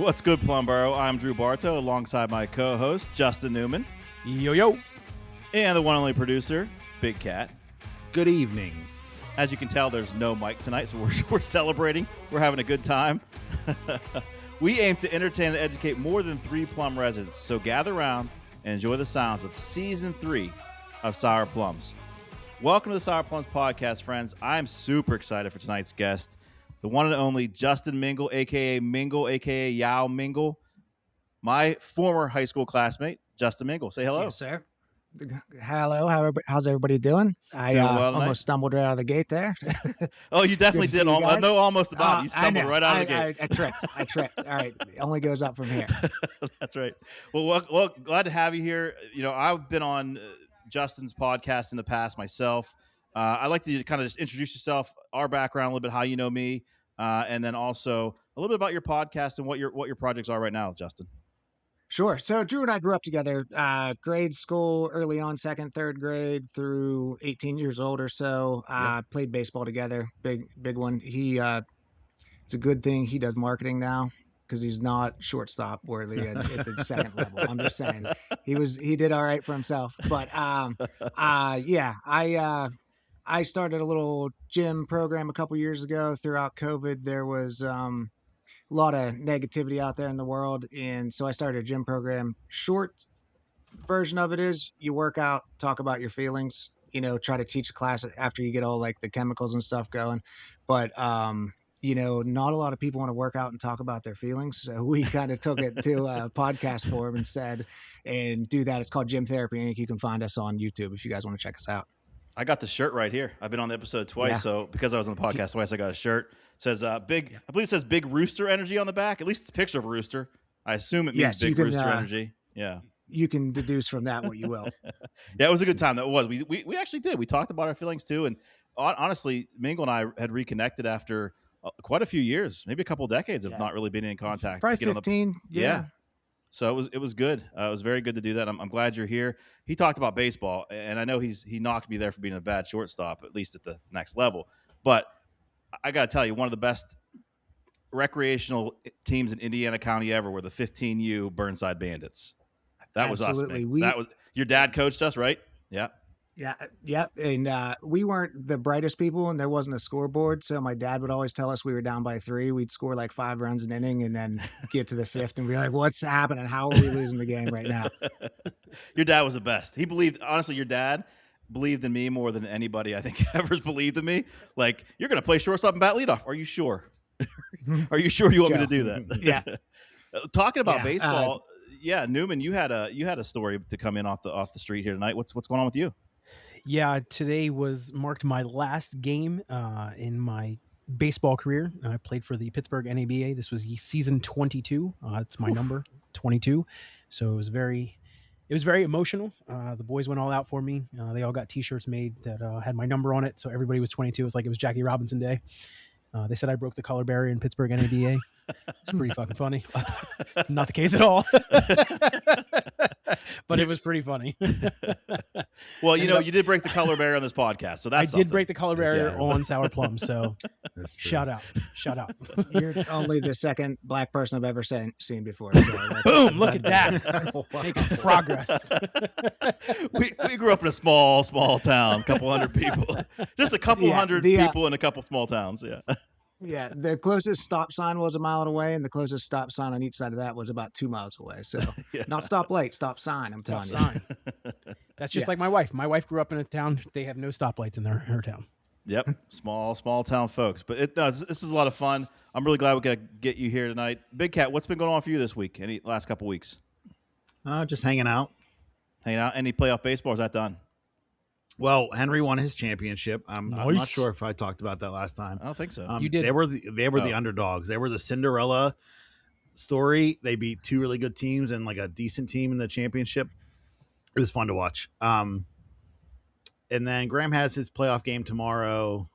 What's good, Plum Borough? I'm Drew Bartow alongside my co-host, Justin Newman. Yo. And the one and only producer, Big Cat. Good evening. As you can tell, there's no Mike tonight, so we're celebrating. We're having a good time. We aim to entertain and educate more than 3 Plum residents, so gather around and enjoy the sounds of Season 3 of Sour Plums. Welcome to the Sour Plums podcast, friends. I'm super excited for tonight's guest, the one and only Justin Mingle, a.k.a. Yao Mingle, my former high school classmate, Justin Mingle. Say hello. Yes, sir. Hello. How's everybody doing? I almost stumbled right out of the gate there. Oh, you definitely did. I know almost about it. You stumbled right out of the gate. I tripped. All right. It only goes up from here. That's right. Well, glad to have you here. You know, I've been on Justin's podcast in the past myself. I'd like to kind of just introduce yourself, our background, a little bit, how you know me, and then also a little bit about your podcast and what your projects are right now, Justin. Sure. So Drew and I grew up together, grade school, early on, second, third grade through 18 years old or so. Played baseball together. Big one. It's a good thing he does marketing now, because he's not shortstop worthy at the second level. I'm just saying he did all right for himself. But I started a little gym program a couple years ago. Throughout COVID, there was a lot of negativity out there in the world, and so I started a gym program. Short version of it is you work out, talk about your feelings, try to teach a class after you get all like the chemicals and stuff going. But not a lot of people want to work out and talk about their feelings. So we kind of took it to a podcast form instead and do that. It's called Gym Therapy Inc. You can find us on YouTube if you guys want to check us out. I got the shirt right here. I've been on the episode twice, so because I was on the podcast twice, I got a shirt. It says big. I believe it says Big Rooster Energy on the back. At least it's a picture of a rooster. I assume it means Big Rooster Energy. Yeah. You can deduce from that what you will. Yeah, it was a good time. That was. We actually did. We talked about our feelings too, and honestly, Mingle and I had reconnected after quite a few years, maybe a couple of decades of not really being in contact. Probably 15. Yeah. So it was good. It was very good to do that. I'm glad you're here. He talked about baseball, and I know he knocked me there for being a bad shortstop, at least at the next level. But I got to tell you, one of the best recreational teams in Indiana County ever were the 15U Burnside Bandits. That Absolutely. was us. That was your dad coached us, right? Yeah. Yeah. And we weren't the brightest people, and there wasn't a scoreboard. So my dad would always tell us we were down by 3. We'd score like 5 runs an inning and then get to the 5th and be like, what's happening? How are we losing the game right now? Your dad was the best. He believed, honestly, your dad believed in me more than anybody I think ever's believed in me. Like, you're going to play shortstop and bat leadoff. Are you sure? Are you sure you want me to do that? Yeah. Talking about baseball, Newman, you had a story to come in off the street here tonight. What's going on with you? Yeah, today marked my last game in my baseball career. I played for the Pittsburgh NABA. This was season 22. It's my number, 22. So it was very emotional. The boys went all out for me. They all got T-shirts made that had my number on it. So everybody was 22. It was like it was Jackie Robinson Day. They said I broke the color barrier in Pittsburgh NABA. It's pretty fucking funny. Not the case at all. But it was pretty funny. Well, you did break the color barrier on this podcast, so that's I did break the color barrier on Sour Plum, so That's true. shout out. You're only the second black person I've ever seen before. So Boom, look at that. Making progress. we grew up in a small town, a couple hundred people. Just a couple hundred people in a couple small towns, yeah. Yeah, the closest stop sign was a mile away, and the closest stop sign on each side of that was about 2 miles away. So not stop light, stop sign. I'm telling you. That's just like my wife. My wife grew up in a town. They have no stoplights in her town. Yep, small town folks. But this is a lot of fun. I'm really glad we could get you here tonight. Big Cat, what's been going on for you this week? Any last couple weeks? Just hanging out. Any playoff baseball? Or is that done? Well, Henry won his championship. I'm Nice. not sure if I talked about that last time. I don't think so. You did. They were the underdogs. They were the Cinderella story. They beat 2 really good teams and like a decent team in the championship. It was fun to watch. And then Graham has his playoff game tomorrow.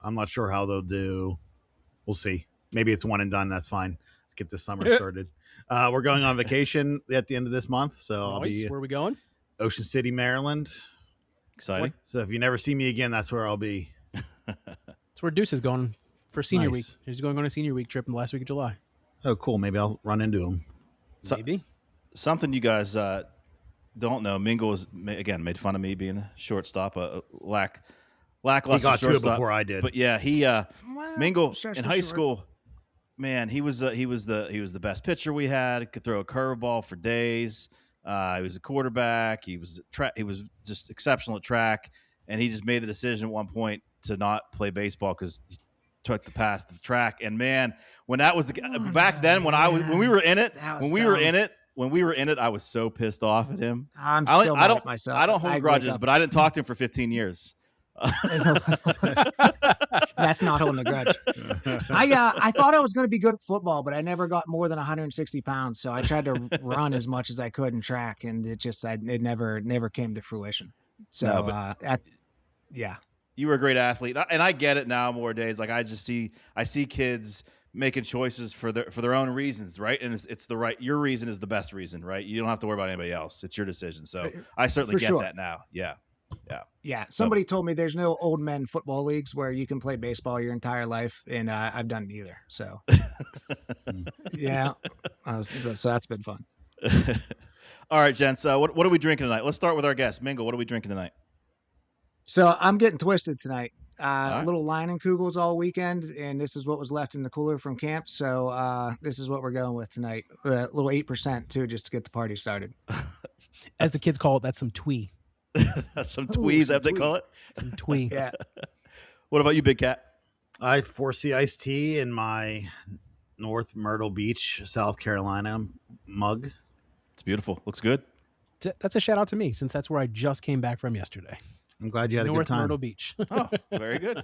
I'm not sure how they'll do. We'll see. Maybe it's one and done. That's fine. Let's get this summer started. We're going on vacation at the end of this month, so I'll be Where are we going? Ocean City, Maryland. Exciting. So if you never see me again, that's where I'll be. That's where Deuce is going for senior Nice. week. He's going on a senior week trip in the last week of July. Oh, cool. Maybe I'll run into him. So- Maybe. Something you guys don't know. Mingle was again made fun of me being a shortstop, a lackluster He got to it shortstop. before I did. But yeah, he Well, Mingle stretch in the high short. school. Man, he was the best pitcher we had. Could throw a curveball for days. He was a quarterback. He was he was just exceptional at track, and he just made the decision at one point to not play baseball because he took the path of track. And man, when that was back then, when we were in it, That was when we were dumb. in it, I was so pissed off at him. I'm I still mad at myself. I don't hold wake grudges, up- but I didn't talk to him for 15 years. That's not holding a grudge. I thought I was going to be good at football, but I never got more than 160 pounds. So I tried to run as much as I could in track, and it never came to fruition. So No, but yeah, you were a great athlete, and I get it now more days. Like I see kids making choices for their own reasons, right? And it's the right. Your reason is the best reason, right? You don't have to worry about anybody else. It's your decision. So I certainly For get sure. that now. Yeah. yeah. Somebody told me there's no old men football leagues where you can play baseball your entire life, and I've done neither. So yeah, so that's been fun. All right, gents. What are we drinking tonight? Let's start with our guest, Mingle. What are we drinking tonight? So I'm getting twisted tonight. right. Little Leinenkugels all weekend, and this is what was left in the cooler from camp. So this is what we're going with tonight. A little 8% too, just to get the party started. As the kids call it, that's some twee. Some Ooh, tweez, some as they twee. call it. Some twee. Yeah. What about you, Big Cat? I 4C iced tea in my North Myrtle Beach, South Carolina mug. It's beautiful. Looks good. That's a shout out to me, since that's where I just came back from yesterday. I'm glad you had a North good time. Myrtle Beach. Oh, very good.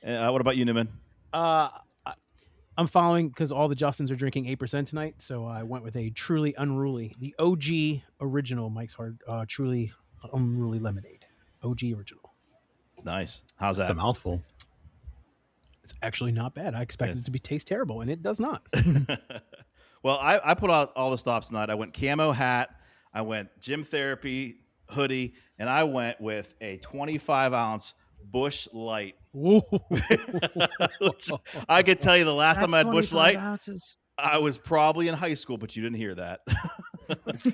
What about you, Newman? I'm following because all the Justins are drinking 8% tonight, so I went with a Truly Unruly, the OG original Mike's Hard Truly Unruly Lemonade. OG original. Nice. How's that? It's a mouthful. It's actually not bad. I expected it to taste terrible, and it does not. Well, I put out all the stops tonight. I went camo hat, I went gym therapy hoodie, and I went with a 25-ounce Bush Light. Which I could tell you the last time I had Bush 25 Light, ounces. I was probably in high school, but you didn't hear that.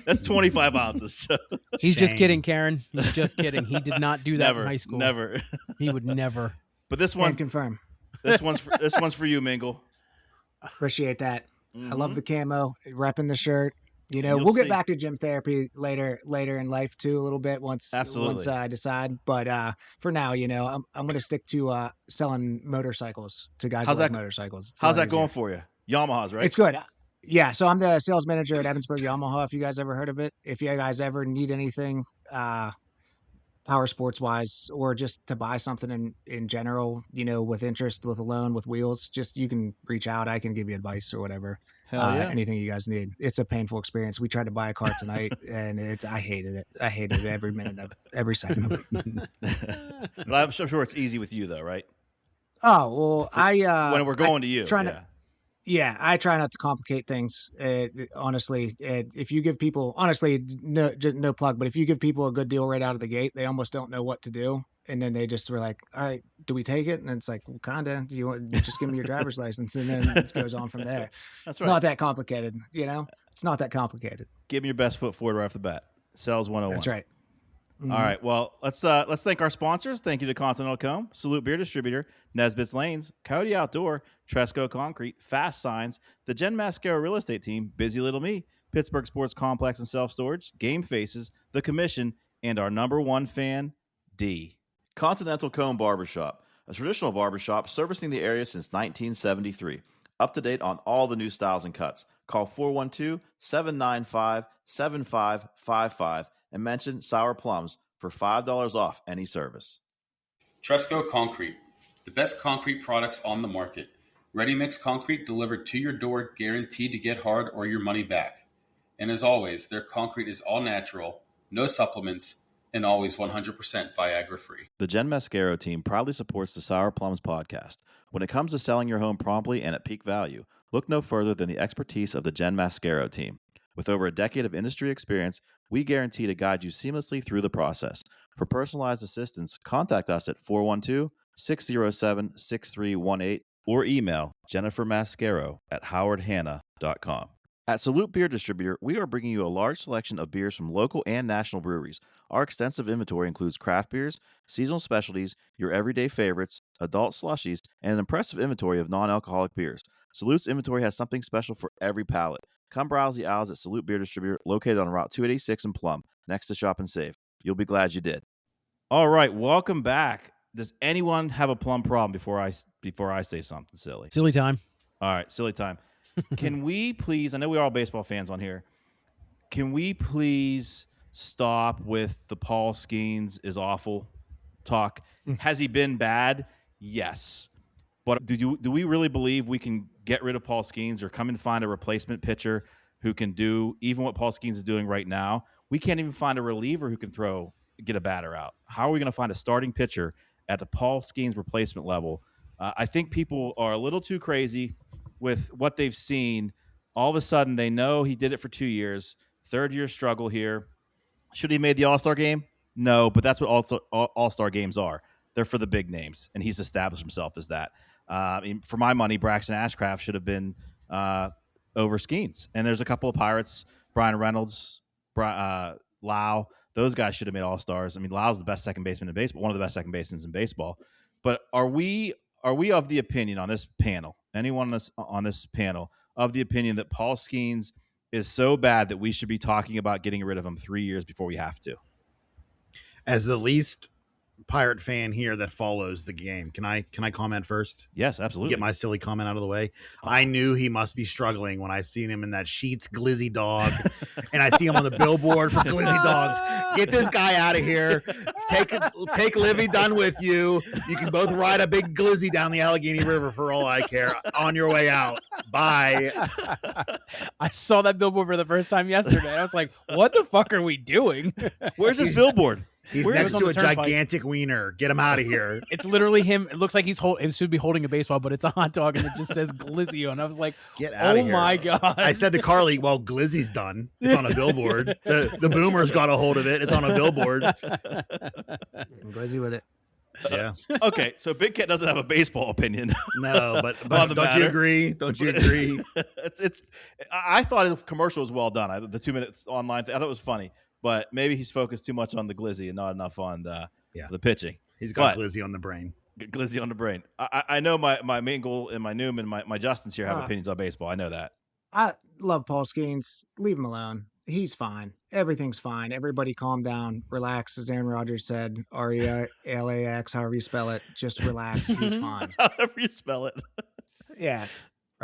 That's 25 ounces. So. He's just Shame. kidding, Karen. He's just kidding. He did not do that Never, in high school. never. He would never. But this Can one, confirm. this one's for you, Mingle. Appreciate that. I love Mhm. the camo, repping the shirt. You know, You'll we'll see. get back to gym therapy later in life too, a little bit once Absolutely. I decide. But for now, you know, I'm gonna stick to selling motorcycles to guys How's who like that- motorcycles. It's a How's lot that going easier. for you? Yamahas, right? It's good. Yeah, so I'm the sales manager at Evansburg Yamaha. If you guys ever heard of it, if you guys ever need anything, power sports wise, or just to buy something in general, you know, with interest, with a loan, with wheels, just you can reach out. I can give you advice or whatever. Hell yeah. Anything you guys need. It's a painful experience. We tried to buy a car tonight, and I hated it. I hated every minute of it, every second of it. But I'm sure it's easy with you, though, right? Oh well, When we're going to you. trying yeah. to- Yeah, I try not to complicate things. Honestly, if you give people, honestly, no plug, but if you give people a good deal right out of the gate, they almost don't know what to do, and then they just were like, "All right, do we take it?" And it's like, well, "Kinda. Do you want just give me your driver's license?" And then it goes on from there. That's It's right. not that complicated, you know. It's not that complicated. Give me your best foot forward right off the bat. Sales 101. That's right. All right. Well, let's thank our sponsors. Thank you to Continental Comb, Salute Beer Distributor, Nesbitt's Lanes, Coyote Outdoor, Tresco Concrete, Fast Signs, the Jen Mascaro Real Estate Team, Busy Little Me, Pittsburgh Sports Complex and Self Storage, Game Faces, The Commission, and our number one fan, D. Continental Comb Barbershop, a traditional barbershop servicing the area since 1973. Up to date on all the new styles and cuts. Call 412-795-7555 and mention Sour Plums for $5 off any service. Tresco Concrete, the best concrete products on the market. Ready-mix concrete delivered to your door, guaranteed to get hard or your money back. And as always, their concrete is all natural, no supplements, and always 100% Viagra-free. The Jen Mascaro team proudly supports the Sour Plums podcast. When it comes to selling your home promptly and at peak value, look no further than the expertise of the Jen Mascaro team. With over a decade of industry experience, we guarantee to guide you seamlessly through the process. For personalized assistance, contact us at 412-607-6318 or email Jennifer Mascaro at howardhanna.com. At Salute Beer Distributor, we are bringing you a large selection of beers from local and national breweries. Our extensive inventory includes craft beers, seasonal specialties, your everyday favorites, adult slushies, and an impressive inventory of non-alcoholic beers. Salute's inventory has something special for every palate. Come browse the aisles at Salute Beer Distributor, located on Route 286 in Plum, next to Shop and Save. You'll be glad you did. All right, welcome back. Does anyone have a plum problem before I say something silly? Silly time. All right, silly time. Can we please, I know we're all baseball fans on here, can we please stop with the Paul Skenes is awful talk? Has he been bad? Yes. But do we really believe we can get rid of Paul Skenes or come and find a replacement pitcher who can do even what Paul Skenes is doing right now? We can't even find a reliever who can get a batter out. How are we going to find a starting pitcher at the Paul Skenes replacement level? I think people are a little too crazy with what they've seen. All of a sudden, they know he did it for 2 years. Third-year struggle here. Should he have made the All-Star game? No, but that's what All-Star games are. They're for the big names, and he's established himself as that. For my money, Braxton Ashcraft should have been over Skenes. And there's a couple of Pirates, Brian Reynolds, Lau. Those guys should have made All-Stars. I mean, Lau's the best second baseman in baseball, one of the best second basemen in baseball. But are we of the opinion on this panel, anyone on this panel, of the opinion that Paul Skenes is so bad that we should be talking about getting rid of him 3 years before we have to? As the least Pirate fan here that follows the game, can I comment first? Yes, absolutely. Get my silly comment out of the way. I knew he must be struggling when I seen him in that Sheetz Glizzy dog, and I see him on the billboard for Glizzy dogs. Get this guy out of here. Take Livy Dunn with you. You can both ride a big Glizzy down the Allegheny River for all I care. On your way out. Bye. I saw that billboard for the first time yesterday. I was like, what the fuck are we doing? Where's this billboard? He's Where next is on to the a turnpike? gigantic wiener. Get him out of here. It's literally him. It looks like it should be holding a baseball, but it's a hot dog and it just says Glizzy on. I was like, Get out of oh here. my God. I said to Carly, well, Glizzy's done. It's on a billboard. The boomers got a hold of it. It's on a billboard. I'm glizzy with it. Yeah. Okay, so Big Cat doesn't have a baseball opinion. No, but On the don't matter. you agree? Don't you agree? I thought the commercial was well done. The 2 minutes online thing, I thought it was funny, but maybe he's focused too much on the Glizzy and not enough on the pitching. He's got But- Glizzy on the brain. Glizzy on the brain. I know my Mingle and my Newman, my Justins here have Ah. opinions on baseball. I know that. I love Paul Skenes. Leave him alone. He's fine. Everything's fine. Everybody calm down. Relax. As Aaron Rodgers said, RELAX, however you spell it. Just relax. He's fine. However you spell it. Yeah.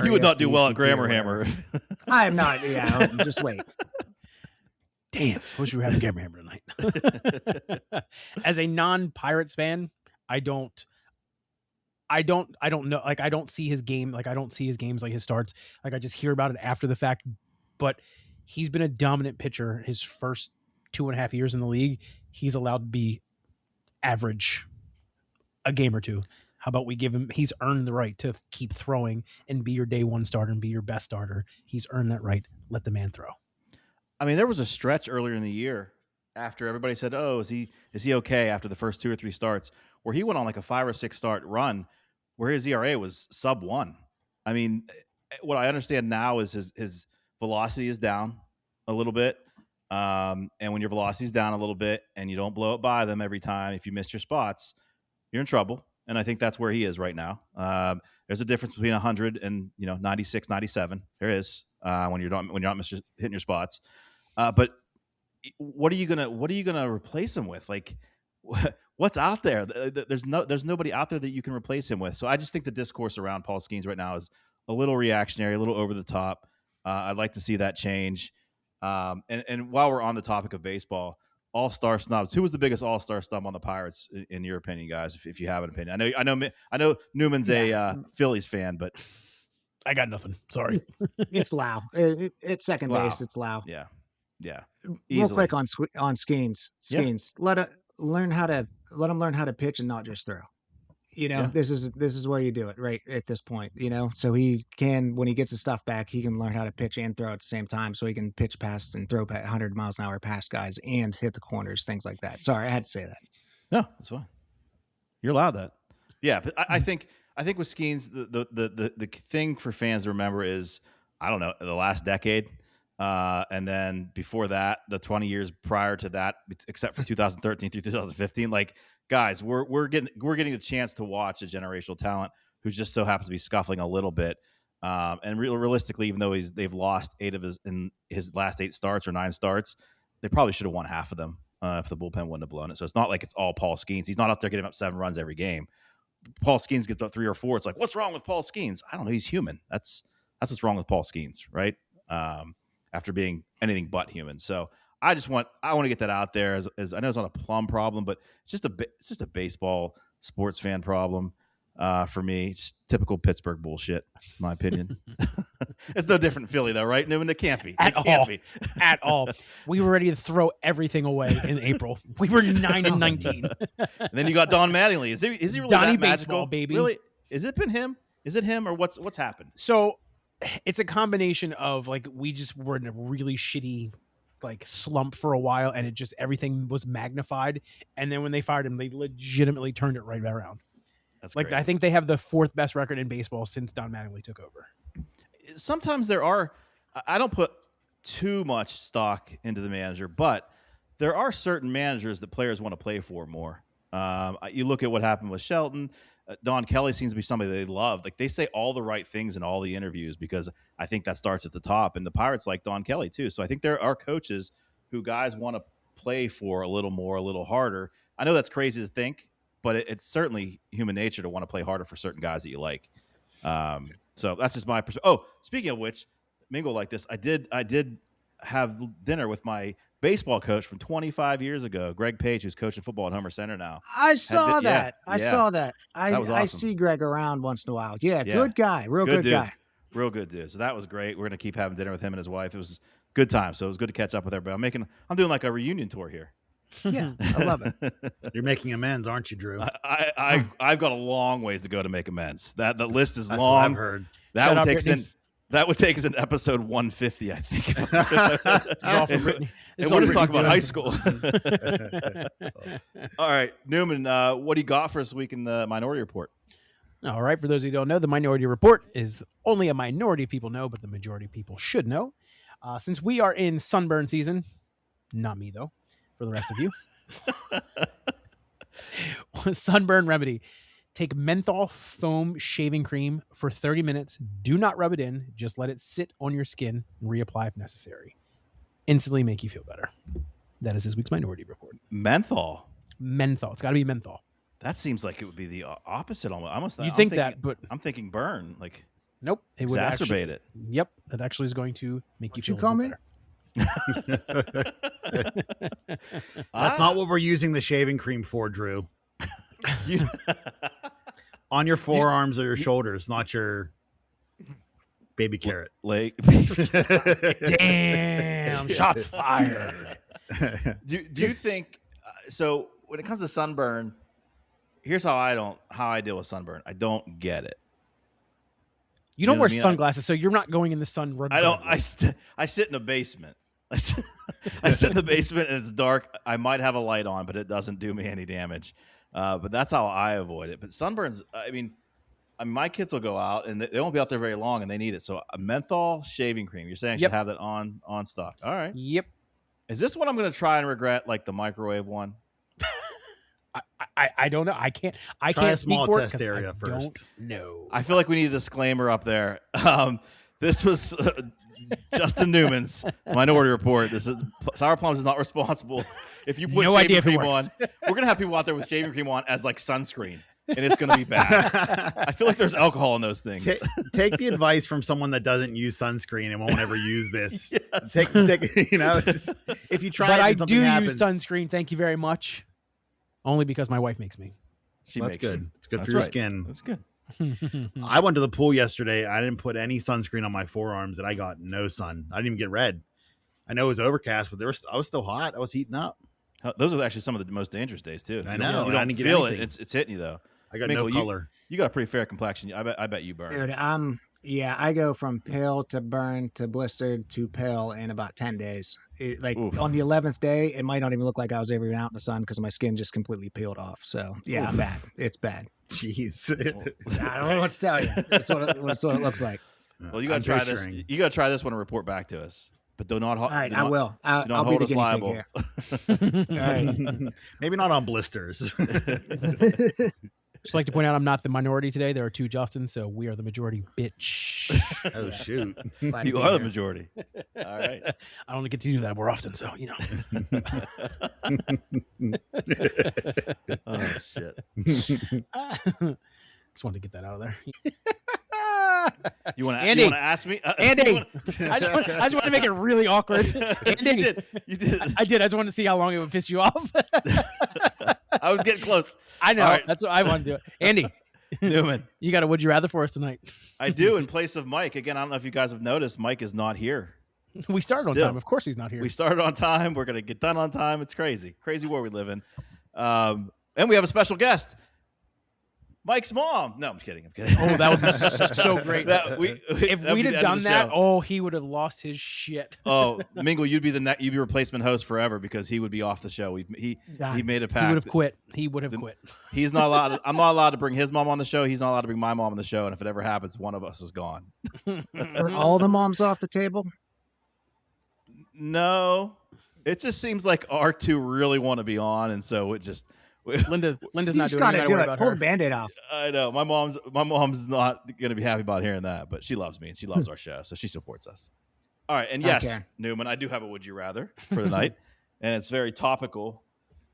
You would not do well at RESPCT or Grammar whatever. Hammer. I am not. Yeah. Just wait. Damn. Wish we were having Gamer Hammer tonight. As a non-Pirates fan, I don't know. Like, I don't see his game. Like, I don't see his games, like his starts. Like, I just hear about it after the fact. But he's been a dominant pitcher his first 2.5 years in the league. He's allowed to be average a game or two. How about we give him, he's earned the right to keep throwing and be your day one starter and be your best starter. He's earned that right. Let the man throw. I mean, there was a stretch earlier in the year after everybody said, "Oh, is he okay?" After the first 2 or 3 starts, where he went on like a 5 or 6 start run, where his ERA was sub 1. I mean, what I understand now is his velocity is down a little bit, and when your velocity is down a little bit and you don't blow it by them every time, if you miss your spots, you're in trouble. And I think that's where he is right now. There's a difference between 100 and 96, 97. There is when you're not hitting your spots. But what are you gonna replace him with? Like, what's out there? There's nobody out there that you can replace him with. So I just think the discourse around Paul Skenes right now is a little reactionary, a little over the top. I'd like to see that change. And while we're on the topic of baseball, all-star snubs. Who was the biggest all-star snub on the Pirates, in your opinion, guys? If you have an opinion, I know Newman's a Phillies fan, but I got nothing. Sorry. It's Lau. It's second Lau. base. It's Lau. yeah. Real Easily. quick on Skenes. Skenes. Let him learn how to pitch and not just throw. This is where you do it right at this point. So he can, when he gets his stuff back, he can learn how to pitch and throw at the same time. So he can pitch past and throw 100 miles an hour past guys and hit the corners, things like that. Sorry, I had to say that. No, that's fine. You're allowed that. Yeah, but I think I think with Skenes, the thing for fans to remember is, I don't know, the last decade. And then before that, the 20 years prior to that, except for 2013 through 2015, like, guys, we're getting the chance to watch a generational talent who just so happens to be scuffling a little bit. And realistically, even though they've lost 8 of his last 8 starts or 9 starts, they probably should have won half of them if the bullpen wouldn't have blown it. So it's not like it's all Paul Skenes. He's not out there getting up 7 runs every game. Paul Skenes gets up 3 or 4. It's like, what's wrong with Paul Skenes? I don't know. He's human. That's what's wrong with Paul Skenes, right? After being anything but human. So I want to get that out there as I know it's not a Plum problem, but it's just a baseball sports fan problem for me. It's typical Pittsburgh bullshit, in my opinion. It's no different in Philly, though, right, Newman? It can't be. At all. We were ready to throw everything away in April. We were 9-19. And then you got Don Mattingly. Is he really Donnie that magical, baseball, baby? Really? Is it been him? Is it him or what's happened? So it's a combination of, like, we just were in a really shitty, like, slump for a while, and everything was magnified. And then when they fired him, they legitimately turned it right around. That's like, crazy. I think they have the 4th best record in baseball since Don Mattingly took over. Sometimes I don't put too much stock into the manager, but there are certain managers that players want to play for more. You look at what happened with Shelton. Don Kelly seems to be somebody they love. Like, they say all the right things in all the interviews because I think that starts at the top. And the Pirates like Don Kelly too. So I think there are coaches who guys want to play for a little more, a little harder. I know that's crazy to think, but it's certainly human nature to want to play harder for certain guys that you like. So that's just my perspective. Oh, speaking of which, Mingle like this, I did have dinner with my baseball coach from 25 years ago, Greg Page, who's coaching football at Homer Center now. I saw that. Yeah, I saw that. That was I awesome. see Greg around once in a while. Yeah, Yeah. good guy. Real good dude. guy. Real good dude. So that was great. We're going to keep having dinner with him and his wife. It was a good time. So it was good to catch up with everybody. I'm doing like a reunion tour here. Yeah, I love it. You're making amends, aren't you, Drew? I've got a long ways to go to make amends. The list is That's long. what I've heard. That would take us in episode 150, I think. It's all for Brittany. And we're just talking about high school. All right, Newman, what do you got for us this week in the Minority Report? All right. For those who don't know, the Minority Report is only a minority of people know, but the majority of people should know. Since we are in sunburn season, not me though, for the rest of you. Sunburn remedy. Take menthol foam shaving cream for 30 minutes. Do not rub it in. Just let it sit on your skin and reapply if necessary. Instantly make you feel better. That is this week's Minority Report. Menthol. Menthol. It's got to be menthol. That seems like it would be the opposite almost. You'd think that, but I'm thinking burn. Like, nope. It would exacerbate it. Yep. That actually is going to make you feel you call me? better. That's not what we're using the shaving cream for, Drew. On your forearms or your shoulders, not your baby carrot. Like, Damn. Shots fired. do you think so when it comes to sunburn, here's how I deal with sunburn. I don't get it. You don't know wear what I mean? sunglasses, so you're not going in the sun regardless. I sit in a basement. I sit in the basement and it's dark. I might have a light on, but it doesn't do me any damage. But that's how I avoid it. But sunburns, I mean, my kids will go out and they won't be out there very long and they need it. So a menthol shaving cream. You're saying I should have that on stock. All right. Yep. Is this what I'm going to try and regret, like the microwave one? I don't know. I can't Try a speak small for test it area I first. don't know. I feel like we need a disclaimer up there. This was Justin Newman's Minority Report. This is Sour Plums is not responsible if you put shaving cream on. We're gonna have people out there with shaving cream on as like sunscreen, and it's gonna be bad. I feel like there's alcohol in those things. Take the advice from someone that doesn't use sunscreen and won't ever use this. Yes. Take it's just, if you try but it I and something do happens, use sunscreen. Thank you very much. Only because my wife makes me. That's good. You. It's good That's for your right. skin. That's good. I went to the pool yesterday. I didn't put any sunscreen on my forearms, and I got no sun. I didn't even get red. I know it was overcast, but I was still hot. I was heating up. Those are actually some of the most dangerous days too. I know. You I don't didn't get feel anything. it. It's hitting you though. I got Mingle, no color. You got a pretty fair complexion. I bet you burn. Dude, I'm Yeah, I go from pale to burn to blistered to pale in about 10 days. Oof. On the 11th day, it might not even look like I was ever even out in the sun because my skin just completely peeled off. So yeah, I'm bad. It's bad. Jeez. I don't know what to tell you. That's what it looks like. Well, you got to try this. You got to try this one and report back to us. But do not. All right, I will. Do not I'll be hold the us guinea liable. pig here. All right. Maybe not on blisters. Just like to point out, I'm not the minority today. There are 2 Justins, so we are the majority, bitch. Oh, shoot. Glad to You be are the here. majority. All right. I don't get to do that more often, so Oh shit. Just wanted to get that out of there. You want Andy. to ask me? Andy, I just want to make it really awkward. Andy, You did. I did. I just wanted to see how long it would piss you off. I was getting close. I know. All right. That's what I want to do. Andy, Newman. you got a would you rather for us tonight? I do in place of Mike. Again, I don't know if you guys have noticed, Mike is not here. We started on Still. time. Of course he's not here. We started on time. We're going to get done on time. It's crazy. Crazy world we live in. And we have a special guest. Mike's mom. No, I'm just kidding. Oh, that would be so great. If If we'd have done that, oh, he would have lost his shit. Oh, Mingle, you'd be replacement host forever because he would be off the show. He made a pact. He would have quit. He would have quit. He's not allowed. I'm not allowed to bring his mom on the show. He's not allowed to bring my mom on the show. And if it ever happens, one of us is gone. Are all the moms off the table? No, it just seems like our two really want to be on, and so it just. Linda's You not just doing it. gotta You do worry it. about Pull her. the Band-Aid off. I know my mom's not gonna be happy about hearing that, but she loves me and she loves our show, so she supports us. All right, and yes, Okay. Newman, I do have a would you rather for the night, and it's very topical,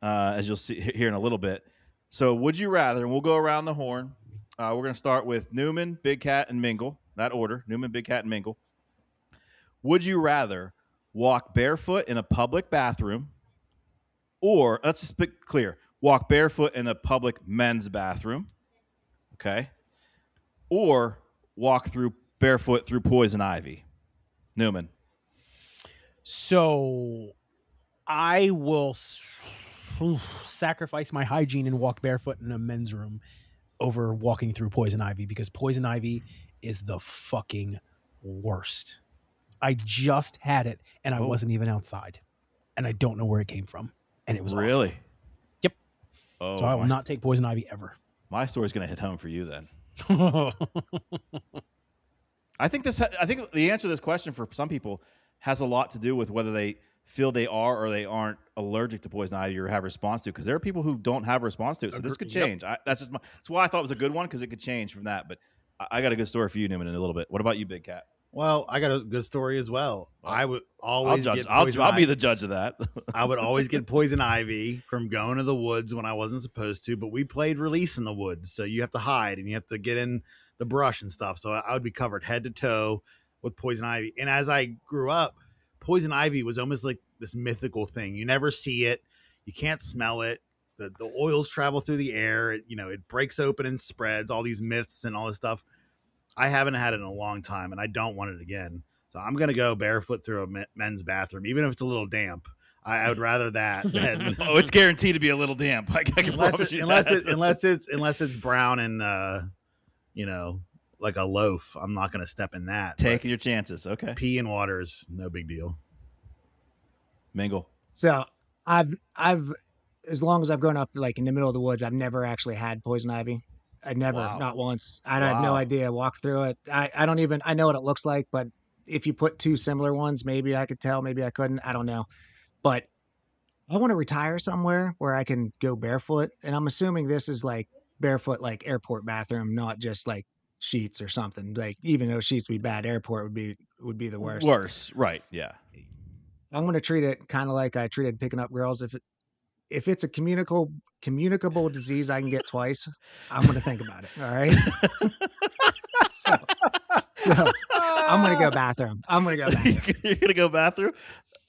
as you'll see here in a little bit. So, would you rather? And we'll go around the horn. We're gonna start with Newman, Big Cat, and Mingle. That order: Newman, Big Cat, and Mingle. Would you rather walk barefoot in a public bathroom, or let's just be clear? Walk barefoot in a public men's bathroom, okay? Or walk barefoot through poison ivy. Newman. So I will sacrifice my hygiene and walk barefoot in a men's room over walking through poison ivy because poison ivy is the fucking worst. I just had it and I wasn't even outside. And I don't know where it came from. And it was Really? awful. Yep. Oh, So I will not take poison ivy ever. My story's going to hit home for you then. I think the answer to this question for some people has a lot to do with whether they feel they are or they aren't allergic to poison ivy or have a response to it, because there are people who don't have a response to it. So this could change. That's why I thought it was a good one, because it could change from that. But I got a good story for you, Newman, in a little bit. What about you, Big Cat? Well, I got a good story as well. I would I'll always judge. get I'll poison be the judge of that. I would always get poison ivy from going to the woods when I wasn't supposed to, but we played release in the woods, so you have to hide and you have to get in the brush and stuff. So I would be covered head to toe with poison ivy. And as I grew up, poison ivy was almost like this mythical thing. You never see it, you can't smell it. The oils travel through the air. It breaks open and spreads, all these myths and all this stuff. I haven't had it in a long time, and I don't want it again. So I'm going to go barefoot through a men's bathroom, even if it's a little damp. I would rather that than Oh, it's guaranteed to be a little damp. I can promise you that. unless it's brown and like a loaf. I'm not going to step in that. Taking your chances. Okay. Pee and water is no big deal. Mingle. So I've as long as I've grown up like in the middle of the woods, I've never actually had poison ivy. I never, Wow. not once. I have no idea. Walk through it. I don't even. I know what it looks like, but if you put two similar ones, maybe I could tell. Maybe I couldn't. I don't know. But I want to retire somewhere where I can go barefoot, and I'm assuming this is like barefoot, like airport bathroom, not just like sheets or something. Like even though sheets would be bad, airport would be the worst. Worse. Right. Yeah. I'm going to treat it kind of like I treated picking up girls. If it's a communicable disease I can get twice, I'm going to think about it. All right. so I'm going to go bathroom. You're going to go bathroom?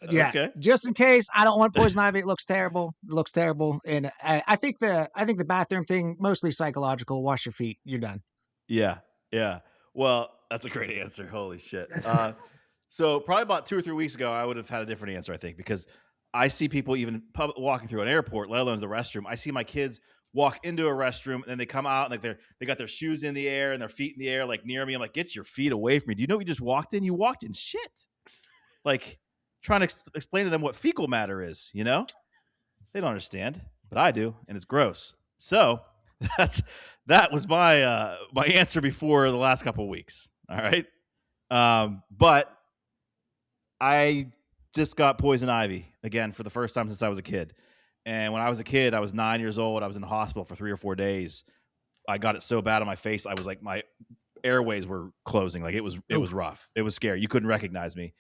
Yeah. Okay. Just in case I don't want poison ivy. It looks terrible. And I think the bathroom thing, mostly psychological. Wash your feet. You're done. Yeah. Yeah. Well, that's a great answer. Holy shit. So probably about 2 or 3 weeks ago, I would have had a different answer, I think, because I see people even walking through an airport, let alone the restroom. I see my kids walk into a restroom, and then they come out and like they got their shoes in the air and their feet in the air, like near me. I'm like, get your feet away from me. Do you know what you just walked in? You walked in shit. Like trying to explain to them what fecal matter is, you know? They don't understand, but I do, and it's gross. So that was my my answer before the last couple of weeks. All right. But I just got poison ivy again for the first time since I was a kid. And when I was a kid, I was 9 years old. I was in the hospital for 3 or 4 days. I got it so bad on my face. I was like, my airways were closing. Like it was rough. It was scary. You couldn't recognize me.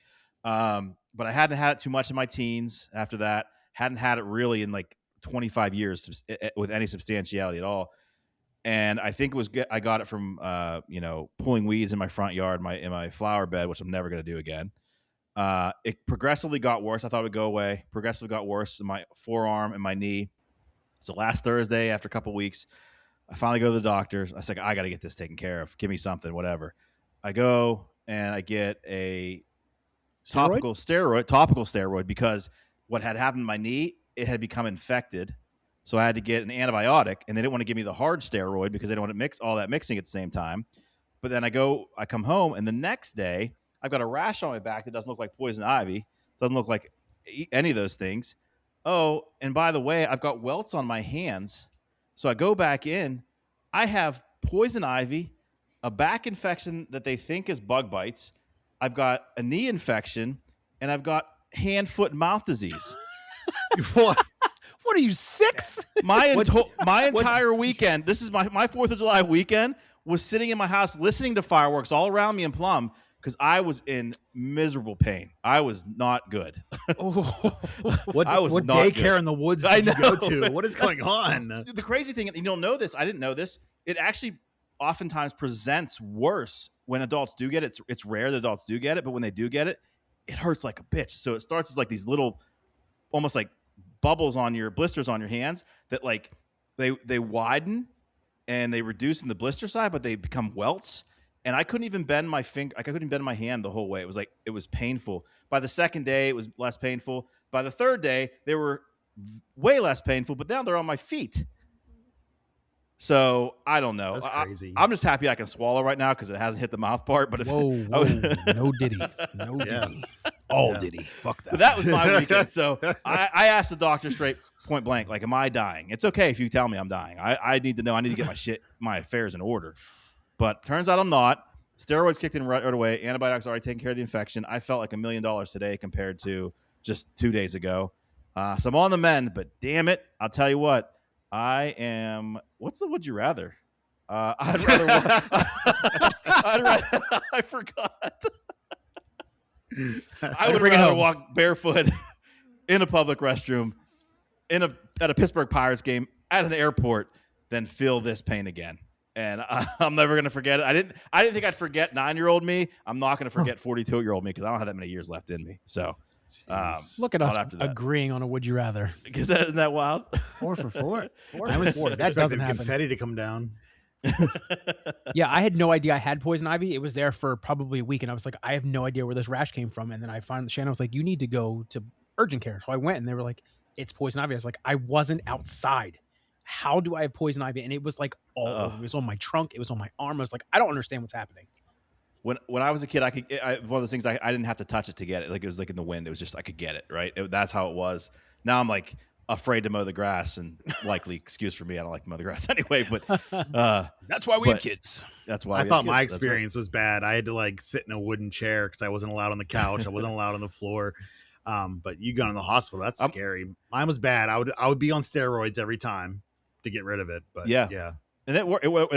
But I hadn't had it too much in my teens after that. Hadn't had it really in like 25 years with any substantiality at all. And I think I got it from, pulling weeds in my front yard, in my flower bed, which I'm never going to do again. It progressively got worse. I thought it would go away. Progressively got worse in my forearm and my knee. So last Thursday, after a couple of weeks, I finally go to the doctor. I was like, I got to get this taken care of. Give me something, whatever. I go and I get a topical steroid because what had happened to my knee, it had become infected. So I had to get an antibiotic, and they didn't want to give me the hard steroid because they don't want to mix all that mixing at the same time. But then I come home, and the next day I've got a rash on my back that doesn't look like poison ivy, doesn't look like any of those things. Oh, and by the way, I've got welts on my hands. So I go back in. I have poison ivy, a back infection that they think is bug bites. I've got a knee infection, and I've got hand, foot, and mouth disease. What? What are you, 6? My entire weekend, this is my 4th of July weekend, was sitting in my house listening to fireworks all around me in Plum because I was in miserable pain. I was not good. What daycare in the woods did you go to? What is going on? The crazy thing, and you don't know this, I didn't know this, it actually oftentimes presents worse when adults do get it. It's rare that adults do get it, but when they do get it, it hurts like a bitch. So it starts as like these little, almost like bubbles on your blisters on your hands that like they widen and they reduce in the blister side, but they become welts. And I couldn't even bend my finger. I couldn't bend my hand the whole way. It was painful. By the second day, it was less painful. By the third day, they were way less painful, but now they're on my feet. So I don't know. That's crazy. I'm just happy I can swallow right now because it hasn't hit the mouth part. But whoa, no diddy, no diddy, all diddy. Fuck that. But that was my weekend. So I asked the doctor straight point blank, like, am I dying? It's okay if you tell me I'm dying. I need to know. I need to get my affairs in order. But turns out I'm not. Steroids kicked in right away. Antibiotics already taking care of the infection. I felt like $1 million today compared to just 2 days ago. So I'm on the mend, but damn it, I'll tell you what. I am. What's the would you rather? I'd rather. I forgot. I would rather walk barefoot in a public restroom at a Pittsburgh Pirates game at an airport than feel this pain again. And I'm never gonna forget it. I didn't think I'd forget 9-year-old me. I'm not gonna forget 42-year-old me because I don't have that many years left in me. So. Look at us agreeing on a would you rather. Isn't that wild? 4 for 4. That doesn't happen. Confetti to come down. Yeah, I had no idea I had poison ivy. It was there for probably a week, and I was like, I have no idea where this rash came from. And then Shannon was like, you need to go to urgent care. So I went, and they were like, it's poison ivy. I was like, I wasn't outside. How do I have poison ivy? And it was like all over. It was on my trunk. It was on my arm. I was like, I don't understand what's happening. When I was a kid, one of those things I didn't have to touch it to get it. Like it was like in the wind. It was just I could get it, right? That's how it was. Now I'm like afraid to mow the grass, and likely excuse for me. I don't like to mow the grass anyway. But that's why we have kids. That's why I thought my experience was bad. I had to like sit in a wooden chair because I wasn't allowed on the couch. I wasn't allowed on the floor. But you got in the hospital. That's scary. Mine was bad. I would be on steroids every time to get rid of it. But yeah. And it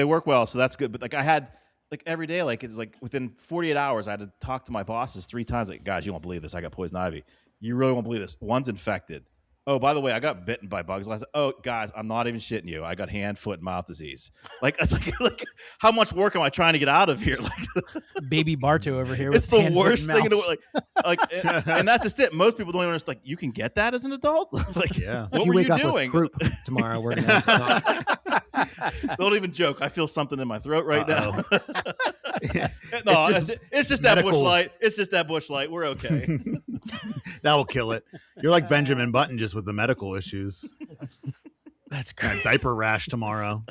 worked well, so that's good. But like I had. Like every day, like it's like within 48 hours, I had to talk to my bosses 3 times. Like, guys, you won't believe this. I got poison ivy. You really won't believe this. One's infected. Oh, by the way, I got bitten by bugs last. Oh, guys, I'm not even shitting you. I got hand, foot, and mouth disease. Like, it's like how much work am I trying to get out of here? Like, baby Barto over here. It's the worst thing in the world. Like, and that's just it. Most people don't even understand. Like, you can get that as an adult. Like, what were you doing? Croup tomorrow, we're gonna have to talk. Don't even joke. I feel something in my throat right now. No, it's just that Busch Light. It's just that Busch Light. We're okay. That will kill it. You're like Benjamin Button, just with the medical issues. That's Got great. a diaper rash tomorrow.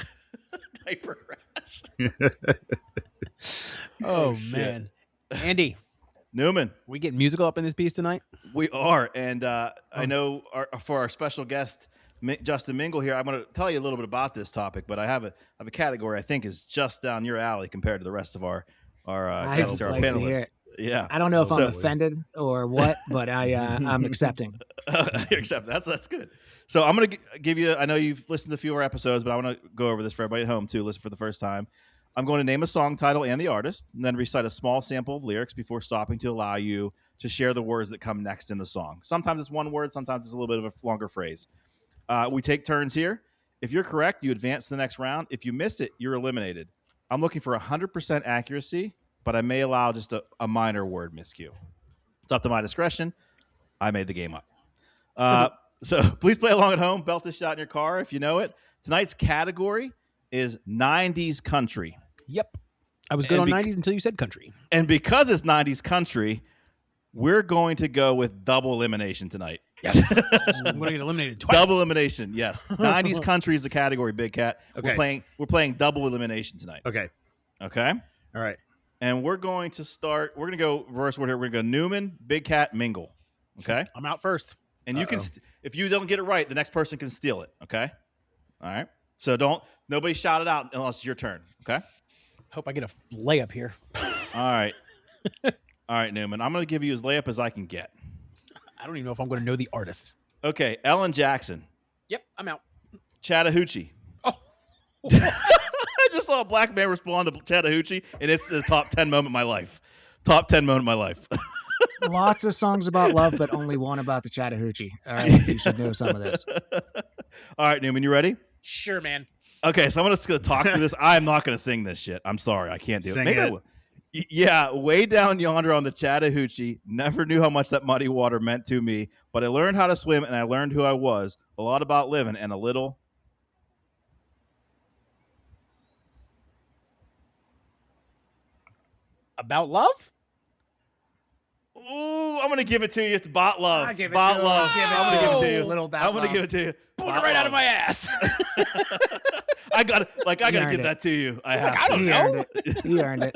Diaper rash. Oh, shit. man. Andy, Newman, we getting musical up in this piece tonight? we are. And I know for our special guest, Justin Mingle here, I'm going to tell you a little bit about this topic, but I have a category I think is just down your alley compared to the rest of our guests, our like to hear panelists. it. Yeah. I don't know if I'm So- offended or what, but I'm accepting. Except that's good. So I'm going to give you, I know you've listened to a few of our episodes, but I want to go over this for everybody at home too, listen for the first time. I'm going to name a song title and the artist, and then recite a small sample of lyrics before stopping to allow you to share the words that come next in the song. Sometimes it's one word, sometimes it's a little bit of a longer phrase. We take turns here. If you're correct, you advance to the next round. If you miss it, you're eliminated. I'm looking for 100% accuracy, but I may allow just a minor word miscue. It's up to my discretion. I made the game up. So please play along at home. Belt this shot in your car if you know it. Tonight's category is 90s country. Yep. I was good And on 90s until you said country. And because it's 90s country, we're going to go with double elimination tonight. Yes. I'm going to get eliminated twice. Double elimination, yes. 90s country is the category, Big Cat. Okay. We're playing double elimination tonight. Okay. Okay? All right. And we're going to start, we're going to go reverse order here. We're going to go Newman, Big Cat, Mingle. Okay? I'm out first. And you can, if you don't get it right, the next person can steal it. Okay? All right? So nobody shout it out unless it's your turn. Okay? Hope I get a layup here. All right. All right, Newman. I'm going to give you as layup as I can get. I don't even know if I'm going to know the artist. Okay. Ellen Jackson. Yep, I'm out. Chattahoochee. Oh. I just saw a black man respond to Chattahoochee, and it's the top 10 moment of my life. Top 10 moment of my life. Lots of songs about love, but only one about the Chattahoochee. All right, you should know some of this. All right, Newman, you ready? Sure, man. Okay, so I'm just going to talk through this. I'm not going to sing this shit. I'm sorry. I can't do it. Sing Maybe I it. will. Yeah, way down yonder on the Chattahoochee, never knew how much that muddy water meant to me, but I learned how to swim and I learned who I was, a lot about living and a little. About love? Ooh, I'm going to give it to you. It's Bot Love. I'll give it Bot to Love. him. Give it I'm going to to give it him. to you. Little Bot I'm going to Love. give it to you. Pulling Bot it right out Love. of my ass. I got to give earned that to you. I have I to. don't He know. earned it. He earned it.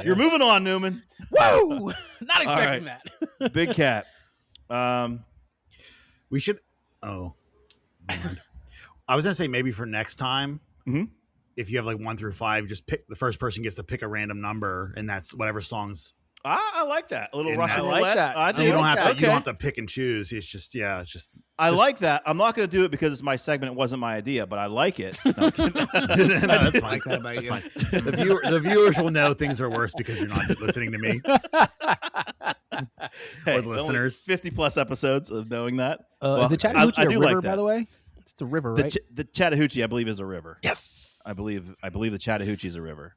You're moving on, Newman. Whoa! Not expecting right. that. Big Cat. We should. Oh, never mind. I was gonna say maybe for next time, if you have like 1 through 5, just pick the first person gets to pick a random number, and that's whatever songs. I like that. A little In Russian that- roulette. I like that. I So do. you don't have to. Okay. You don't have to pick and choose. It's just it's just. I like that. I'm not going to do it because it's my segment. It wasn't my idea, but I like it. No, I'm kidding. No, that's I fine. like that about you. The viewers will know things are worse because you're not listening to me. Hey, Or the listeners. 50 plus episodes of knowing that. Is the Chattahoochee I a do river, like that. by the way? It's the river, The, right? the Chattahoochee, I believe, is a river. Yes. I believe the Chattahoochee is a river.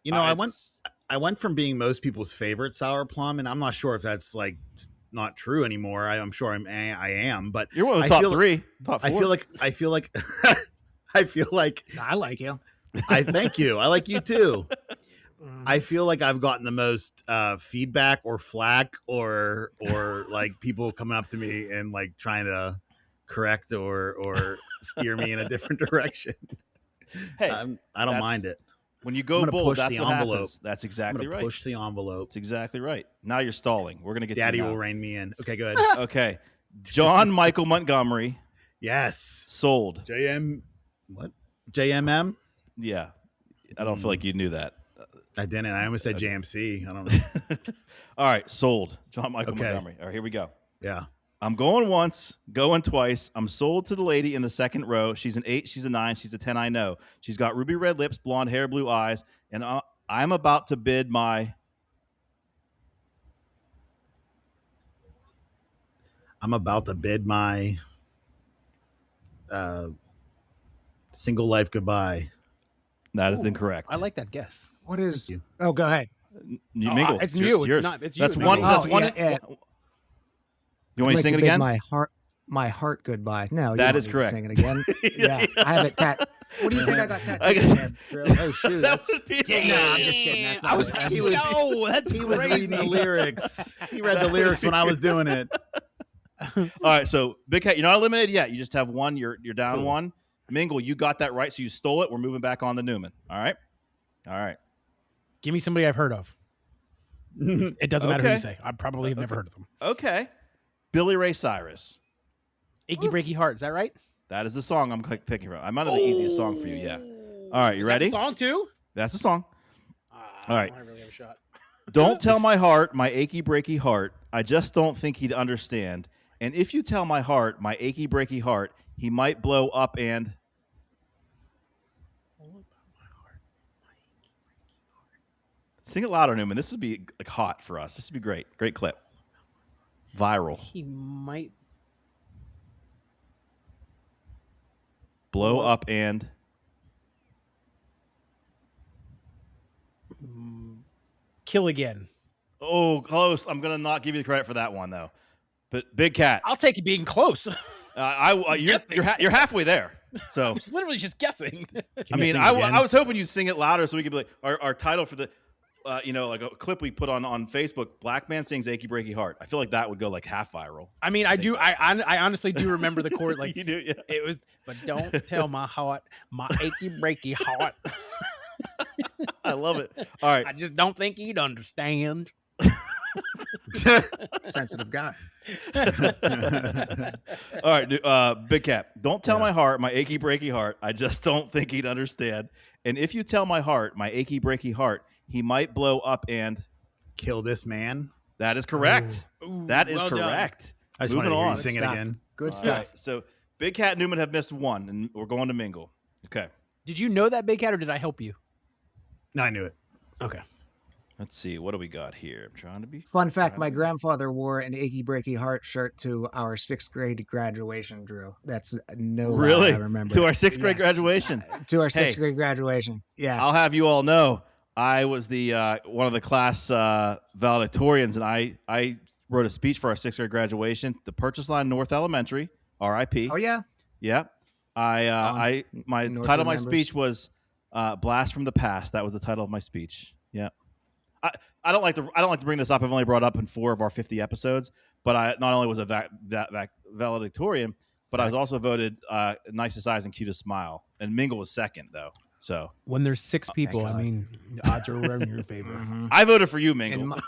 You know, It's- I went from being most people's favorite sour plum, and I'm not sure if that's like not true anymore. I'm sure I am, but You're one of the I top feel- 3. Top 4. I feel like I feel like I like you. I thank you. I like you too. I feel like I've gotten the most feedback or flack or like people coming up to me and like trying to correct or steer me in a different direction. hey, I don't that's- mind it. when you I'm go gonna bold, push that's the what envelope. happens. That's I'm exactly gonna right. push the envelope. That's exactly right. Now you're stalling. We're going to get Daddy to you will now. rein me in. Okay, good. Okay. John Michael Montgomery Yes. sold. What? JMM? Yeah. I don't feel like you knew that. I didn't. I almost said JMC. I don't know. All right, sold. John Michael Okay. Montgomery. All right, here we go. Yeah. I'm going once, going twice. I'm sold to the lady in the second row. She's an 8, she's a 9, she's a 10, I know. She's got ruby red lips, blonde hair, blue eyes, and I'm about to bid my... I'm about to bid my single life goodbye. That is incorrect. I like that guess. What is? you. Oh, go ahead. You Oh, mingle. it's your- you. It's yours. not- it's That's you, one. not That's me. one. Oh, yeah. You want me to I'd like sing it bid again? My heart goodbye. No, you That don't is need to correct. Sing it again. Yeah, I have it What do you think I got tattooed? I got- on my head, Drew? Oh shoot! That That's, would be No, I'm just kidding. That's not I was. what he was- No, that's he was reading the lyrics. He read the lyrics when I was doing it. All right, so Big Cat, you're not eliminated yet. You just have one. You're down Cool. one. Mingle, you got that right, so you stole it. We're moving back on to Newman. All right. Give me somebody I've heard of. It doesn't matter who Okay. you say. I probably have never heard of them. Okay. Billy Ray Cyrus. Achy Breaky Heart. Is that right? That is the song I'm picking from. I'm out of the easiest song for you. Yeah. All right, you ready? That the song too? That's the song. All right. I don't really have a shot. Don't tell my heart, my achy breaky heart. I just don't think he'd understand. And if you tell my heart, my achy breaky heart, he might blow up and. Sing it louder, Newman. This would be like hot for us. This would be great. Great clip. Viral. He might Blow up and. kill again. Oh, close. I'm going to not give you the credit for that one, though. But Big Cat. I'll take it being close. You're halfway there. So I was literally just guessing. I mean, I was hoping you'd sing it louder so we could be like our title for the, like a clip we put on Facebook. Black man sings "Achy Breaky Heart." I feel like that would go like half viral. I mean, I do. I honestly do remember the chord. Like You do, yeah. It was, but don't tell my heart, my achy breaky heart. I love it. All right, I just don't think he'd understand. Sensitive guy. all right, Big Cat. Don't tell my heart, my achy breaky heart. I just don't think he'd understand. And if you tell my heart, my achy breaky heart, he might blow up and Kill this man. That is correct. Ooh, That is well done. correct. I just Moving want to hear on. you sing it Stuff. again. Good All stuff. right, so Big Cat and Newman have missed one, and we're going to Mingle. Okay. Did you know that, Big Cat, or did I help you? No, I knew it. Okay. Let's see. What do we got here? I'm trying to be. Fun fact, my grandfather wore an achy breaky heart shirt to our 6th grade graduation drill. That's no lie, Really? I remember. To our 6th grade Yes. graduation. To our 6th Hey. grade graduation. Yeah. I'll have you all know I was the one of the class valedictorians, and I wrote a speech for our 6th grade graduation. The Purchase Line North Elementary, R.I.P. Oh, yeah. Yeah. My North title of my remembers. speech was "Blast from the Past." That was the title of my speech. Yeah. I don't like to bring this up. I've only brought up in 4 of our 50 episodes, but I not only was a valedictorian, but I was also voted nicest eyes and cutest smile. And Mingle was second though. So When there's 6 people, I God. mean, the odds are in your favor. Mhm. I voted for you, Mingle. And my-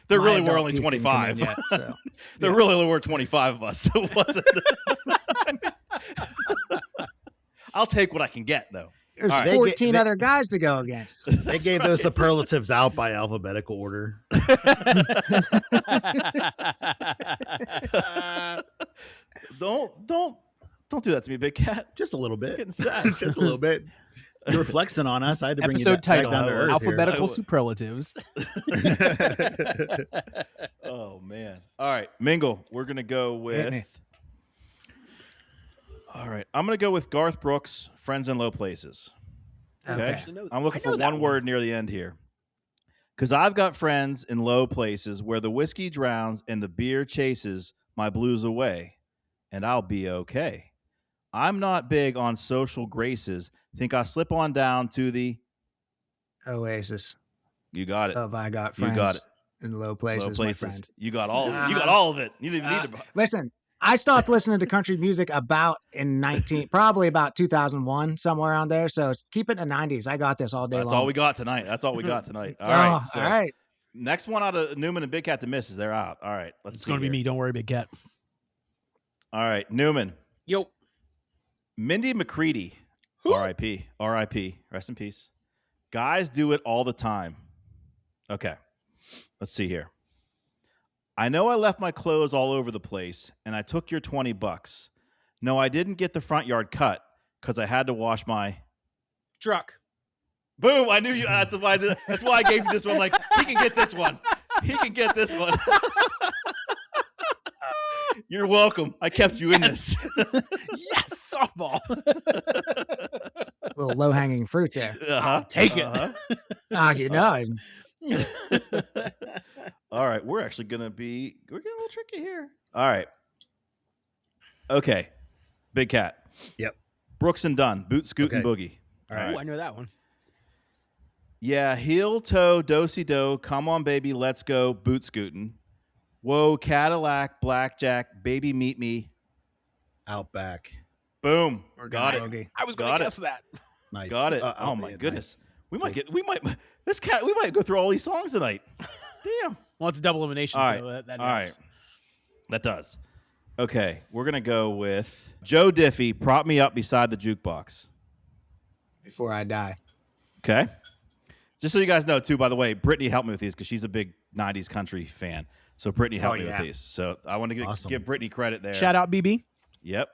there My really were adult only teeth didn't come in 25. yet, so. There Yeah. really only were 25 of us. So it wasn't. I'll take what I can get though. There's All right. 14 other guys to go against. They gave those superlatives out by alphabetical order. Don't do that to me, Big Cat. Just a little bit. Getting sad. Just a little bit. You were flexing on us. I had to bring you Episode back title: down to earth here. Alphabetical I would. Superlatives. Oh man. All right, Mingle. We're gonna go Hit me. with. All right, I'm gonna go with Garth Brooks, "Friends in Low Places." Okay, Okay. I'm looking I know for that one word near the end here, because I've got friends in low places where the whiskey drowns and the beer chases my blues away, and I'll be okay. I'm not big on social graces. Think I'll slip on down to the. Oasis. You got it. Of I got You friends got it. in low places, Low my places. friend. You got all. You got all of it. You didn't even need to. Listen, I stopped listening to country music probably about 2001, somewhere around there. So keep it in the 90s. I got this all day That's long. all we got tonight. That's all we got tonight. All right. Oh, So all right. next one out of Newman and Big Cat to miss is they're out. All right. Let's It's see going to be here. me. Don't worry, Big Cat. All right. Newman. Yo. Mindy McCready. R.I.P. R.I.P. Rest in peace. Guys do it all the time. Okay. Let's see here. I know I left my clothes all over the place and I took your $20. No, I didn't get the front yard cut because I had to wash my. Truck. Boom! I knew you. That's why I gave you this one. Like, he can get this one. He can get this one. You're welcome. I kept you in this. Yes, softball. Little low hanging fruit there. Uh-huh. Take it. Uh-huh. You know. All right, we're getting a little tricky here. All right. Okay. Big Cat. Yep. Brooks and Dunn. Boot, scoot, and Okay. boogie. All right. Ooh, I know that one. Yeah, heel, toe, do-si-do, come on, baby, let's go, boot scootin'. Whoa, Cadillac, blackjack, baby, meet me. Outback. Boom. Or Got it. bogey. I was going Got to it. guess that. Nice. Got it. Oh my goodness. We might go through all these songs tonight. Damn. Well, it's a double elimination, All right. so that All helps. right. That does. Okay, we're gonna go with Joe Diffie. Prop me up beside the jukebox. Before I die. Okay. Just so you guys know, too, by the way, Brittany helped me with these because she's a big 90s country fan. So Brittany helped me with these. So I want to Awesome. give Brittany credit there. Shout out, BB. Yep.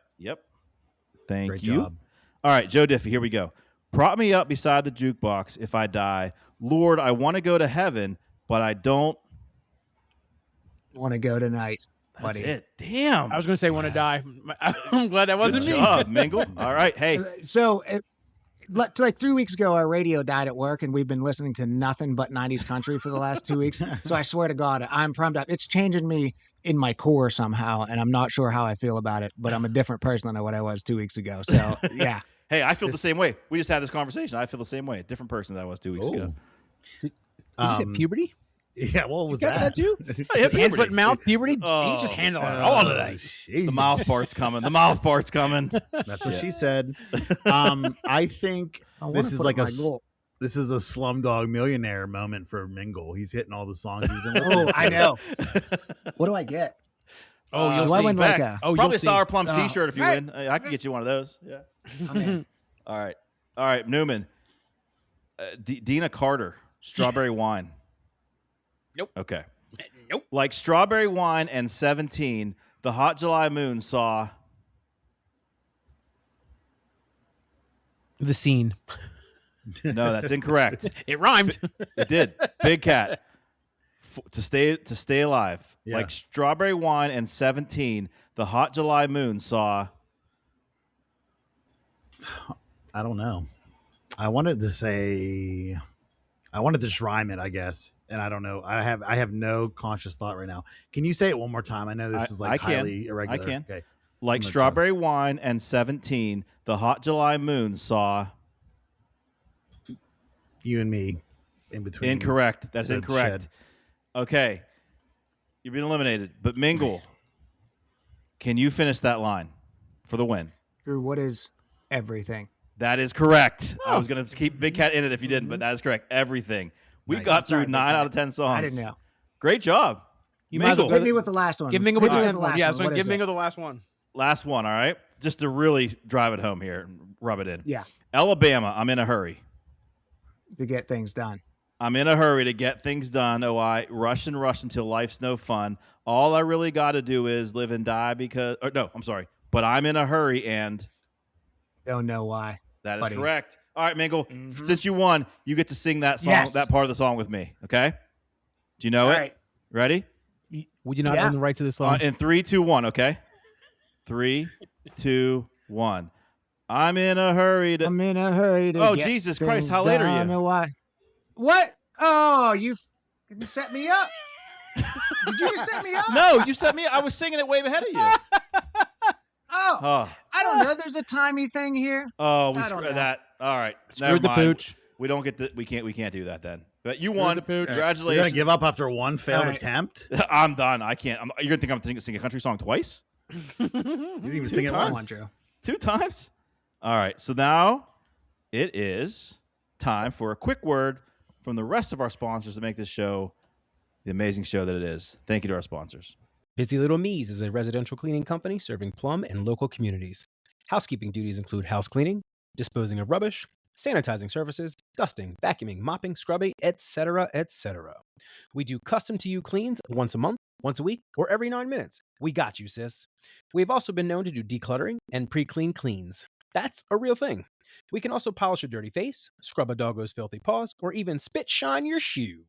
Thank Great you. job. All right, Joe Diffie, here we go. Prop me up beside the jukebox if I die. Lord, I want to go to heaven, but I don't. Want to go tonight, That's buddy. it. Damn. I was going to say want to die. I'm glad that wasn't Good me. job, Mingle. All right. Hey, So, like 3 weeks ago, our radio died at work, and we've been listening to nothing but 90s country for the last 2 weeks. So I swear to God, I'm prummed up. It's changing me in my core somehow, and I'm not sure how I feel about it, but I'm a different person than what I was 2 weeks ago. So, yeah. hey, I feel the same way. We just had this conversation. I feel the same way. Different person than I was 2 weeks ago. Did you say puberty? Yeah, what was You got that too? Yeah, Hand, puberty. foot, mouth, puberty. Oh, He just handled it all today. The mouth part's coming. The mouth part's coming. That's what she said. I think I wanna this is put like up a my goal. this is a Slumdog Millionaire moment for Mingle. He's hitting all the songs he's been listening Oh, to. I know. What do I get? Oh, you'll Do I see. win like Respect. a? Oh, Probably you'll a see. Sour Plums Oh. t-shirt if you Right. win. I can get you one of those. Yeah. I'm in. All right, Newman. Dina Carter, Strawberry Wine. Nope. Okay. Nope. Like Strawberry Wine and 17, the hot July moon saw. The scene. No, that's incorrect. It rhymed. It did. Big Cat. To stay alive. Yeah. Like Strawberry Wine and 17, the hot July moon saw. I don't know. I wanted to just rhyme it, I guess. And I don't know. I have no conscious thought right now. Can you say it one more time? I know this is like I can. highly irregular. I can. Okay. Like I'm gonna Strawberry Wine and 17, the hot July moon saw. You and me in between. Incorrect. That's the incorrect. shed. Okay. You've been eliminated. But Mingle, can you finish that line for the win? Drew, what is everything? That is correct. I was going to keep Big Cat in it if you didn't, but that is correct. Everything. We Nice. got through Sorry, Big 9 Cat. out of 10 songs. I didn't know. Great job. You might as well Mingle. Hit me with the last one. Give Mingle Hit the me with last the one. last Yeah, one. so What give is it? Mingle the last one. Last one, all right? Just to really drive it home here and rub it in. Yeah, Alabama, I'm in a hurry. to get things done. I'm in a hurry to get things done. Oh, I rush and rush until life's no fun. All I really got to do is live and die because – no, I'm sorry. But I'm in a hurry and Don't know why. that is Buddy. correct. All right, Mingle, since you won, you get to sing that song, Yes. that part of the song with me, okay? Do you know All it? right. Ready? Would you not Yeah. own the right to this song? In 3, 2, 1, okay? 3, 2, 1. I'm in a hurry to – I'm in a hurry to Oh, get Jesus Christ, things how late are done. you? Know why? What? Oh, you f***ing set me up. Did you just set me up? No, you set me – I was singing it way ahead of you. Oh, Oh, I don't know. There's a timey thing here. oh, we I don't screwed know. that. All right, never Screwed the mind. pooch. We don't get the. We can't do that then. But you won. the pooch. You're Congratulations. gonna give up after one failed All right. attempt? I'm done. I can't. You're gonna think I'm singing a country song twice? You didn't even sing it times. Come on, once. Drew. 2 times? All right. So now it is time for a quick word from the rest of our sponsors to make this show the amazing show that it is. Thank you to our sponsors. Busy Little Me's is a residential cleaning company serving Plum and local communities. Housekeeping duties include house cleaning, disposing of rubbish, sanitizing services, dusting, vacuuming, mopping, scrubbing, etc., etc. We do custom-to-you cleans once a month, once a week, or every 9 minutes. We got you, sis. We've also been known to do decluttering and pre-clean cleans. That's a real thing. We can also polish a dirty face, scrub a doggo's filthy paws, or even spit shine your shoe.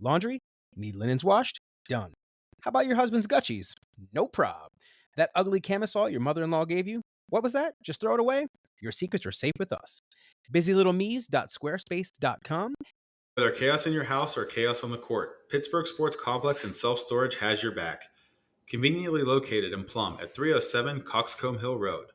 Laundry? Need linens washed? Done. How about your husband's gutchies? No prob. That ugly camisole your mother-in-law gave you? What was that? Just throw it away? Your secrets are safe with us. BusyLittleMe's.squarespace.com. Whether chaos in your house or chaos on the court, Pittsburgh Sports Complex and Self Storage has your back. Conveniently located in Plum at 307 Coxcomb Hill Road.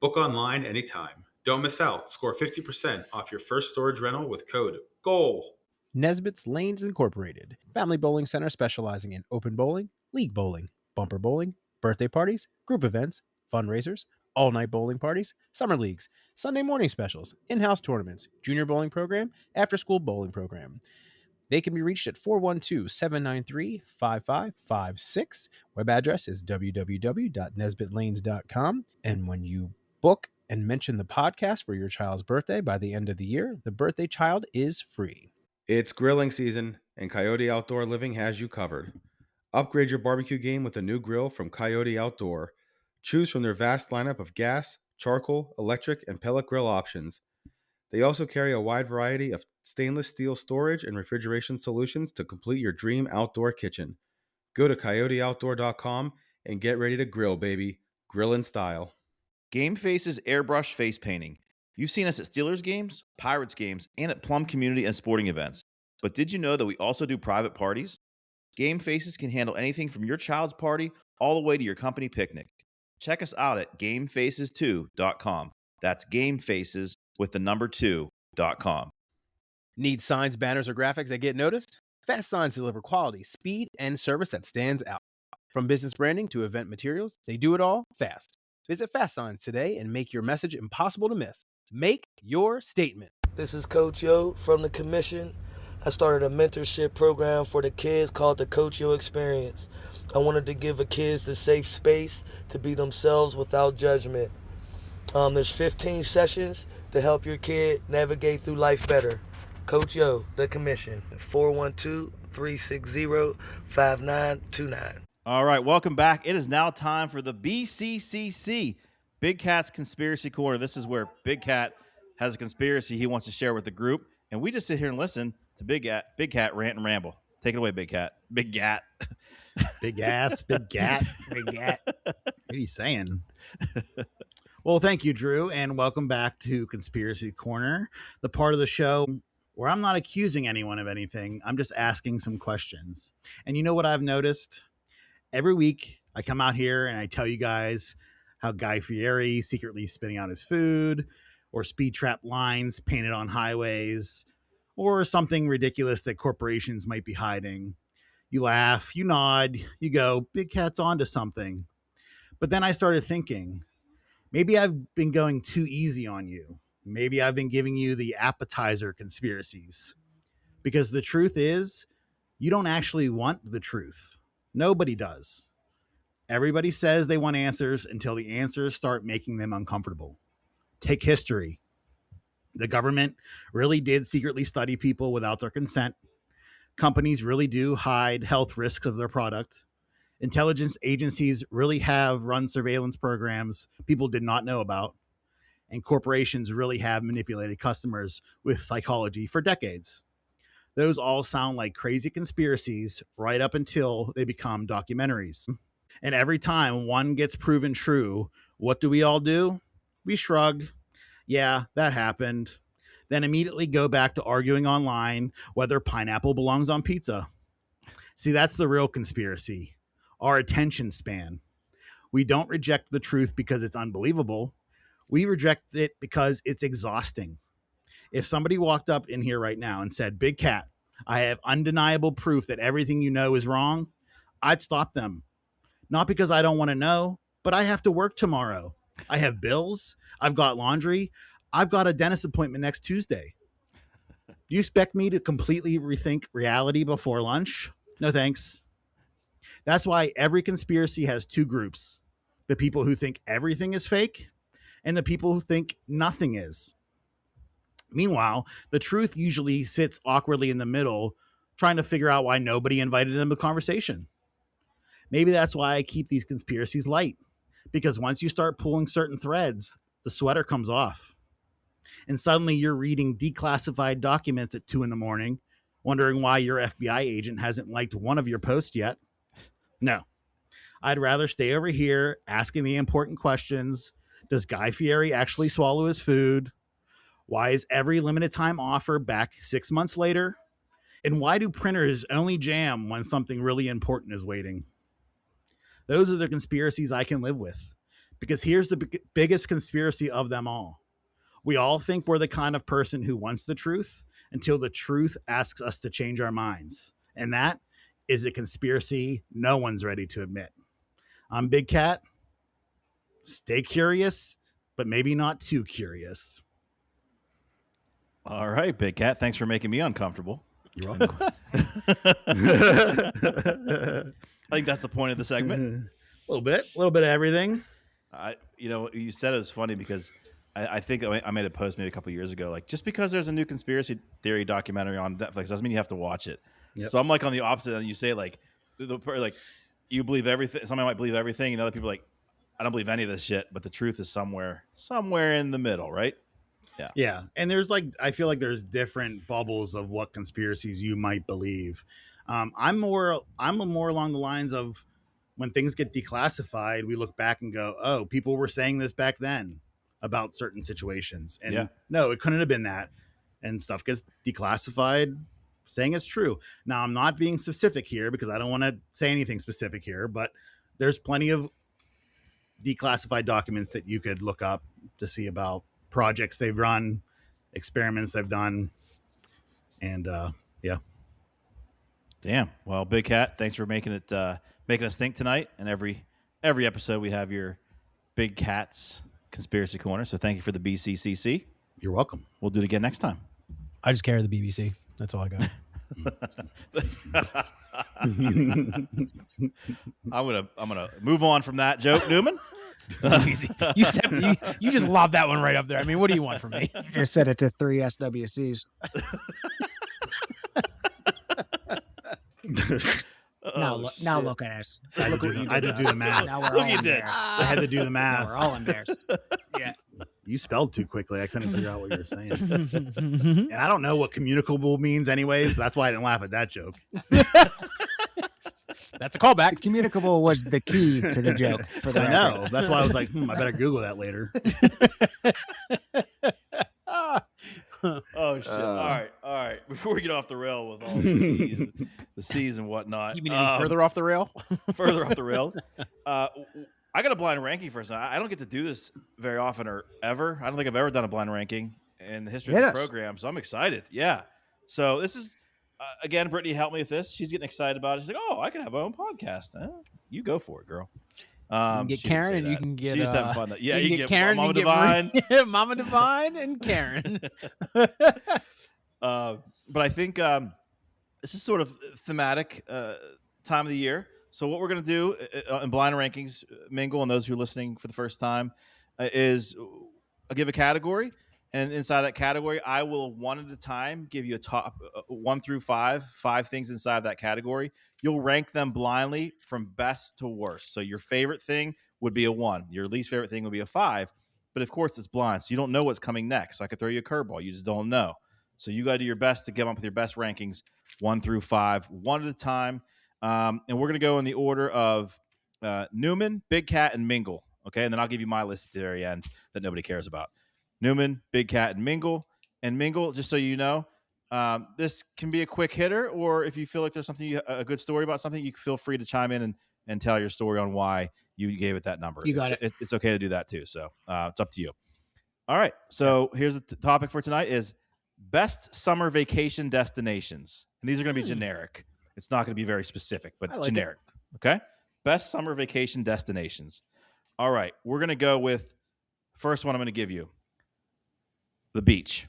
Book online anytime. Don't miss out. Score 50% off your first storage rental with code GOAL. Nesbitt's Lanes Incorporated, family bowling center specializing in open bowling, league bowling, bumper bowling, birthday parties, group events, fundraisers, all-night bowling parties, summer leagues, Sunday morning specials, in-house tournaments, junior bowling program, after-school bowling program. They can be reached at 412-793-5556. Web address is www.nesbitlanes.com. And when you book and mention the podcast for your child's birthday by the end of the year, the birthday child is free. It's grilling season, and Coyote Outdoor Living has you covered. Upgrade your barbecue game with a new grill from Coyote Outdoor. Choose from their vast lineup of gas, charcoal, electric, and pellet grill options. They also carry a wide variety of stainless steel storage and refrigeration solutions to complete your dream outdoor kitchen. Go to coyoteoutdoor.com and get ready to grill, baby. Grill in style. Game Face's airbrush face painting. You've seen us at Steelers games, Pirates games, and at Plum community and sporting events. But did you know that we also do private parties? Game Faces can handle anything from your child's party all the way to your company picnic. Check us out at gamefaces2.com. That's gamefaces with the number 2.com. Need signs, banners, or graphics that get noticed? Fast Signs deliver quality, speed, and service that stands out. From business branding to event materials, they do it all fast. Visit Fast Signs today and make your message impossible to miss. Make your statement. This is Coach Yo from the Commission. I started a mentorship program for the kids called the Coach Yo Experience. I wanted to give the kids the safe space to be themselves without judgment. There's 15 sessions to help your kid navigate through life better. Coach Yo, the Commission, 412-360-5929. All right, welcome back. It is now time for the BCCC, Big Cat's Conspiracy Corner. This is where Big Cat has a conspiracy he wants to share with the group, and we just sit here and listen to Big Cat rant and ramble. Take it away, Big Cat. Big Cat. Big ass, big gat, big gat. What are you saying? Well, thank you, Drew, and welcome back to Conspiracy Corner, the part of the show where I'm not accusing anyone of anything. I'm just asking some questions. And you know what I've noticed? Every week I come out here and I tell you guys how Guy Fieri secretly spitting out his food, or speed trap lines painted on highways, or something ridiculous that corporations might be hiding. You laugh, you nod, you go, Big Cat's onto something. But then I started thinking, maybe I've been going too easy on you. Maybe I've been giving you the appetizer conspiracies. Because the truth is, you don't actually want the truth. Nobody does. Everybody says they want answers until the answers start making them uncomfortable. Take history. The government really did secretly study people without their consent. Companies really do hide health risks of their product. Intelligence agencies really have run surveillance programs people did not know about. And corporations really have manipulated customers with psychology for decades. Those all sound like crazy conspiracies right up until they become documentaries. And every time one gets proven true, what do we all do? We shrug. Yeah, that happened. Then immediately go back to arguing online whether pineapple belongs on pizza. See, that's the real conspiracy. Our attention span. We don't reject the truth because it's unbelievable. We reject it because it's exhausting. If somebody walked up in here right now and said, Big Cat, I have undeniable proof that everything you know is wrong, I'd stop them. Not because I don't want to know, but I have to work tomorrow. I have bills. I've got laundry. I've got a dentist appointment next Tuesday. You expect me to completely rethink reality before lunch? No, thanks. That's why every conspiracy has two groups. The people who think everything is fake and the people who think nothing is. Meanwhile, the truth usually sits awkwardly in the middle, trying to figure out why nobody invited them to conversation. Maybe that's why I keep these conspiracies light, because once you start pulling certain threads, the sweater comes off. And suddenly you're reading declassified documents at 2 a.m, wondering why your FBI agent hasn't liked one of your posts yet. No, I'd rather stay over here asking the important questions. Does Guy Fieri actually swallow his food? Why is every limited time offer back 6 months later? And why do printers only jam when something really important is waiting? Those are the conspiracies I can live with. Because here's the biggest conspiracy of them all. We all think we're the kind of person who wants the truth until the truth asks us to change our minds. And that is a conspiracy no one's ready to admit. I'm Big Cat. Stay curious, but maybe not too curious. All right, Big Cat. Thanks for making me uncomfortable. You're welcome. I think that's the point of the segment. A little bit of everything. You said it was funny because I think I made a post maybe a couple years ago. Like, just because there's a new conspiracy theory documentary on Netflix doesn't mean you have to watch it. Yep. So I'm like on the opposite, and you say like, you believe everything. Somebody might believe everything, and other people are like, I don't believe any of this shit. But the truth is somewhere in the middle, right? Yeah. And there's I feel like there's different bubbles of what conspiracies you might believe. I'm more along the lines of when things get declassified, we look back and go, oh, people were saying this back then about certain situations. And no, it couldn't have been that. And stuff gets declassified saying it's true. Now, I'm not being specific here because I don't want to say anything specific here, but there's plenty of declassified documents that you could look up to see about projects they've run, experiments they've done, and Damn. Well, Big Cat, thanks for making us think tonight. And every episode we have your Big Cat's Conspiracy Corner. So thank you for the BCCC. You're welcome. We'll do it again next time. I just carry the BBC. That's all I got. I'm gonna move on from that joke, Newman. Too easy. You just lobbed that one right up there. I mean, what do you want from me? You just said it to 3 SWCs. Now look at us. I had to do the math. Now we're Look, all you did. embarrassed. I had to do the math. Now we're all embarrassed. Yeah. You spelled too quickly. I couldn't figure out what you were saying. And I don't know what communicable means anyways. That's why I didn't laugh at that joke. That's a callback. Communicable was the key to the joke. For the I know. That's why I was like, I better Google that later. Oh shit! All right. Before we get off the rail with all the C's and whatnot, You mean any further off the rail? further off the rail. I got a blind ranking first. I don't get to do this very often or ever. I don't think I've ever done a blind ranking in the history of the program, so I'm excited. Yeah. So this is again, Brittany helped me with this. She's getting excited about it. She's like, "Oh, I can have my own podcast." You go for it, girl. You can get Karen, and you can get. She's having fun. Yeah, you can get Karen, Mama Divine, Mama Divine, and Karen. But I think this is sort of thematic time of the year. So what we're going to do in blind rankings, Mingle, and those who are listening for the first time, is I'll give a category, and inside that category, I will one at a time give you a top 1 through 5 things inside that category. You'll rank them blindly from best to worst. So your favorite thing would be a 1. Your least favorite thing would be a 5. But of course, it's blind, so you don't know what's coming next. So I could throw you a curveball. You just don't know. So you got to do your best to come up with your best rankings 1 through 5, one at a time. And we're going to go in the order of Newman, Big Cat, and Mingle. Okay, and then I'll give you my list at the very end that nobody cares about. Newman, Big Cat, and Mingle. And Mingle, just so you know, this can be a quick hitter, or if you feel like there's something, a good story about something, you feel free to chime in and tell your story on why you gave it that number. You got it. It's okay to do that too. So it's up to you. All right. So here's the topic for tonight is best summer vacation destinations. And these are going to be generic. It's not going to be very specific, but like generic. Okay. Best summer vacation destinations. All right. We're going to go with first one I'm going to give you. The beach.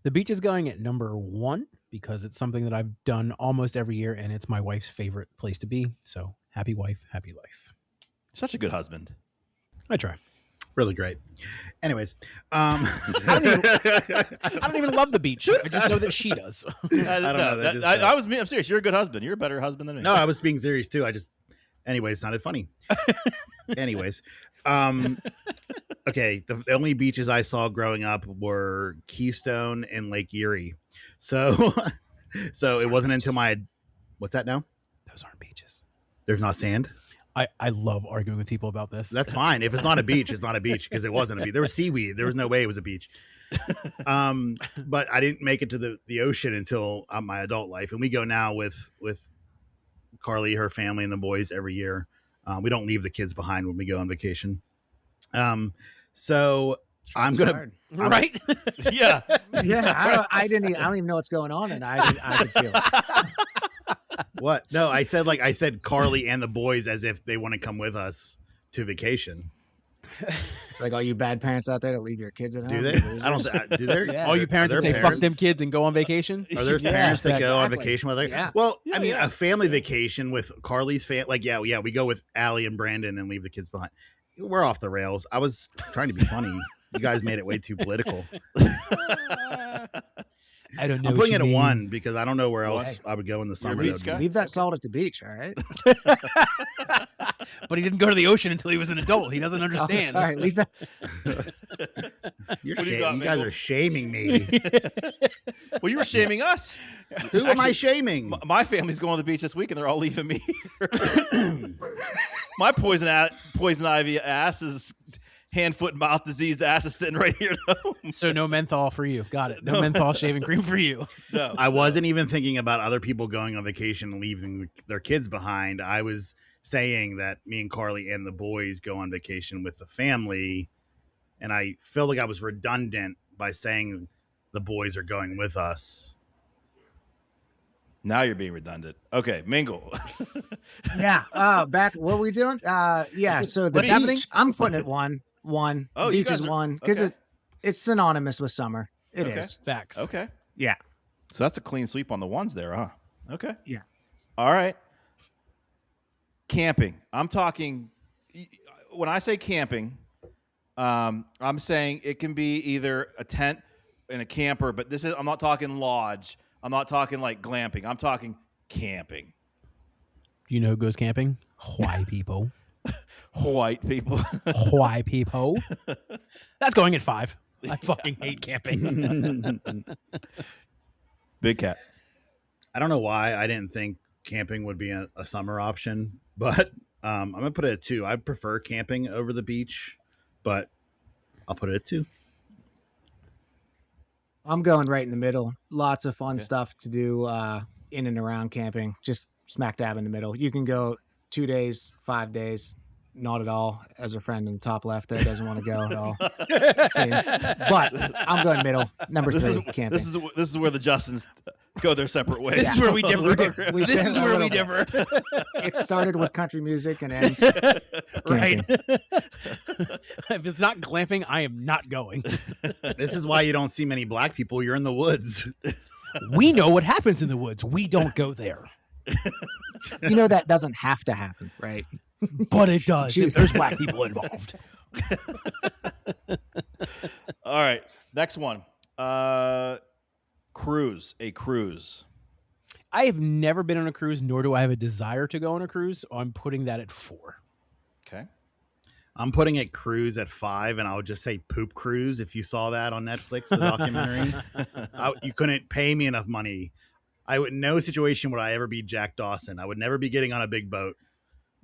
The beach is going at number 1 because it's something that I've done almost every year, and it's my wife's favorite place to be. So happy wife, happy life. Such a good husband. I try. Really great. Anyways, I don't even love the beach. I just know that she does. I don't know. I'm serious. You're a good husband. You're a better husband than me. No, I was being serious too. Anyways, sounded funny. Anyways, okay. The only beaches I saw growing up were Keystone and Lake Erie. So it wasn't until what's that now? Those aren't beaches. There's not sand. I love arguing with people about this. That's fine. If it's not a beach, it's not a beach because it wasn't a beach. There was seaweed. There was no way it was a beach. But I didn't make it to the ocean until my adult life. And we go now with Carly, her family, and the boys every year. We don't leave the kids behind when we go on vacation. So I'm gonna right. Yeah. I don't even know what's going on, and I could feel it. What? No, I said Carly and the boys as if they want to come with us to vacation. It's like all you bad parents out there that leave your kids at home. Do they? you I don't. losers. Do they? Yeah. All you parents that Are there say "fuck parents? them kids" and go on vacation. Are there Yeah, parents that go on exactly. vacation with their? Yeah. Well, Yeah, I mean, yeah. a family vacation with Carly's we go with Allie and Brandon and leave the kids behind. We're off the rails. I was trying to be funny. You guys made it way too political. I don't know. I'm what putting you it at mean. 1 because I don't know where else Hey. I would go in the summer. beach that would be- guy? Leave that salt at the beach, all right? But he didn't go to the ocean until he was an adult. He doesn't Oh, understand. sorry, leave that. You're What do you shaming. got, You guys Mingle? are shaming me. Well, you were shaming us. Who am I Actually, shaming? My family's going to the beach this week, and they're all leaving me. My poison ivy ass is hand, foot, and mouth diseased ass is sitting right here at home. So no menthol for you. Got it. No menthol shaving cream for you. No. I wasn't even thinking about other people going on vacation and leaving their kids behind. I was saying that me and Carly and the boys go on vacation with the family, and I felt like I was redundant by saying the boys are going with us. Now you're being redundant. Okay, Mingle. Yeah. Back. What were we doing? Yeah. So the What's beach, happening? I'm putting it 1. Oh, you beach is guys are- 1 because okay. it's synonymous with summer. It is. Okay. Facts. Okay. Yeah. So that's a clean sweep on the ones there, huh? Okay. Yeah. All right. Camping. I'm talking, when I say camping, I'm saying it can be either a tent and a camper, but I'm not talking lodge. I'm not talking like glamping. I'm talking camping. You know who goes camping? Why people? White people. Why people? That's going at 5. I fucking hate camping. Big cat. I don't know why I didn't think camping would be a summer option, but I'm gonna put it at 2. I prefer camping over the beach, but I'll put it at 2. I'm going right in the middle. Lots of fun Okay. stuff to do in and around camping. Just smack dab in the middle. You can go 2 days, 5 days. Not at all, as a friend in the top left there doesn't want to go at all. It seems. But I'm going middle. Number 3, camping. This is where the Justins go their separate ways. This is where we differ. We This share is a where we little differ. It started with country music and ends Right. camping. If it's not glamping, I am not going. This is why you don't see many black people. You're in the woods. We know what happens in the woods. We don't go there. You know that doesn't have to happen, right? But it does if there's black people involved. All right. Next one. Cruise. A cruise. I have never been on a cruise, nor do I have a desire to go on a cruise. I'm putting that at 4. Okay. I'm putting it cruise at 5, and I'll just say poop cruise. If you saw that on Netflix, the documentary, you couldn't pay me enough money. No situation would I ever be Jack Dawson. I would never be getting on a big boat.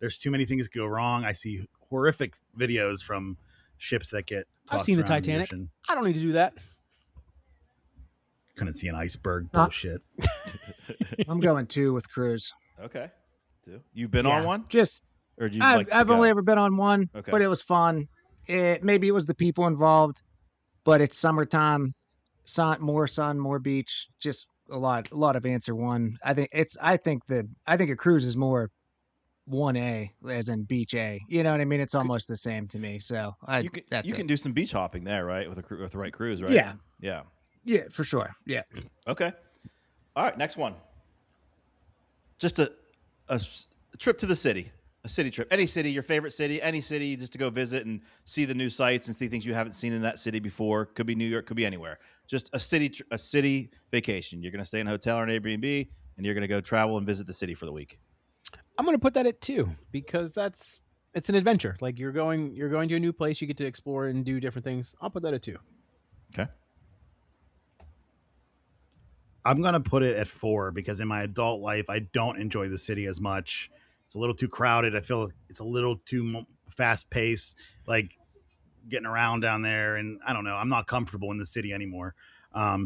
There's too many things go wrong. I see horrific videos from ships that get I've tossed seen the around in Titanic. ocean. I don't need to do that. Couldn't see an iceberg. Huh? Bullshit. I'm going 2 with cruise. Okay. You've been on Yeah. one? Just Or do you I've, like to I've go? only ever been on one, Okay. but it was fun. Maybe it was the people involved, but it's summertime, more sun, more beach, just a lot of answer 1. I think a cruise is more 1A as in beach A. You know what I mean? It's almost the same to me. So You can do some beach hopping there, right? With the right cruise, right? Yeah. Yeah. Yeah, for sure. Yeah. Okay. All right. Next one. Just a trip to the city. A city trip. Any city, your favorite city, any city, just to go visit and see the new sights and see things you haven't seen in that city before. Could be New York, could be anywhere. Just a city vacation. You're going to stay in a hotel or an Airbnb, and you're going to go travel and visit the city for the week. I'm going to put that at 2 because it's an adventure. Like you're going to a new place, you get to explore and do different things. I'll put that at 2. Okay. I'm going to put it at 4 because in my adult life, I don't enjoy the city as much. It's a little too crowded. I feel it's a little too fast paced, like getting around down there. And I don't know. I'm not comfortable in the city anymore.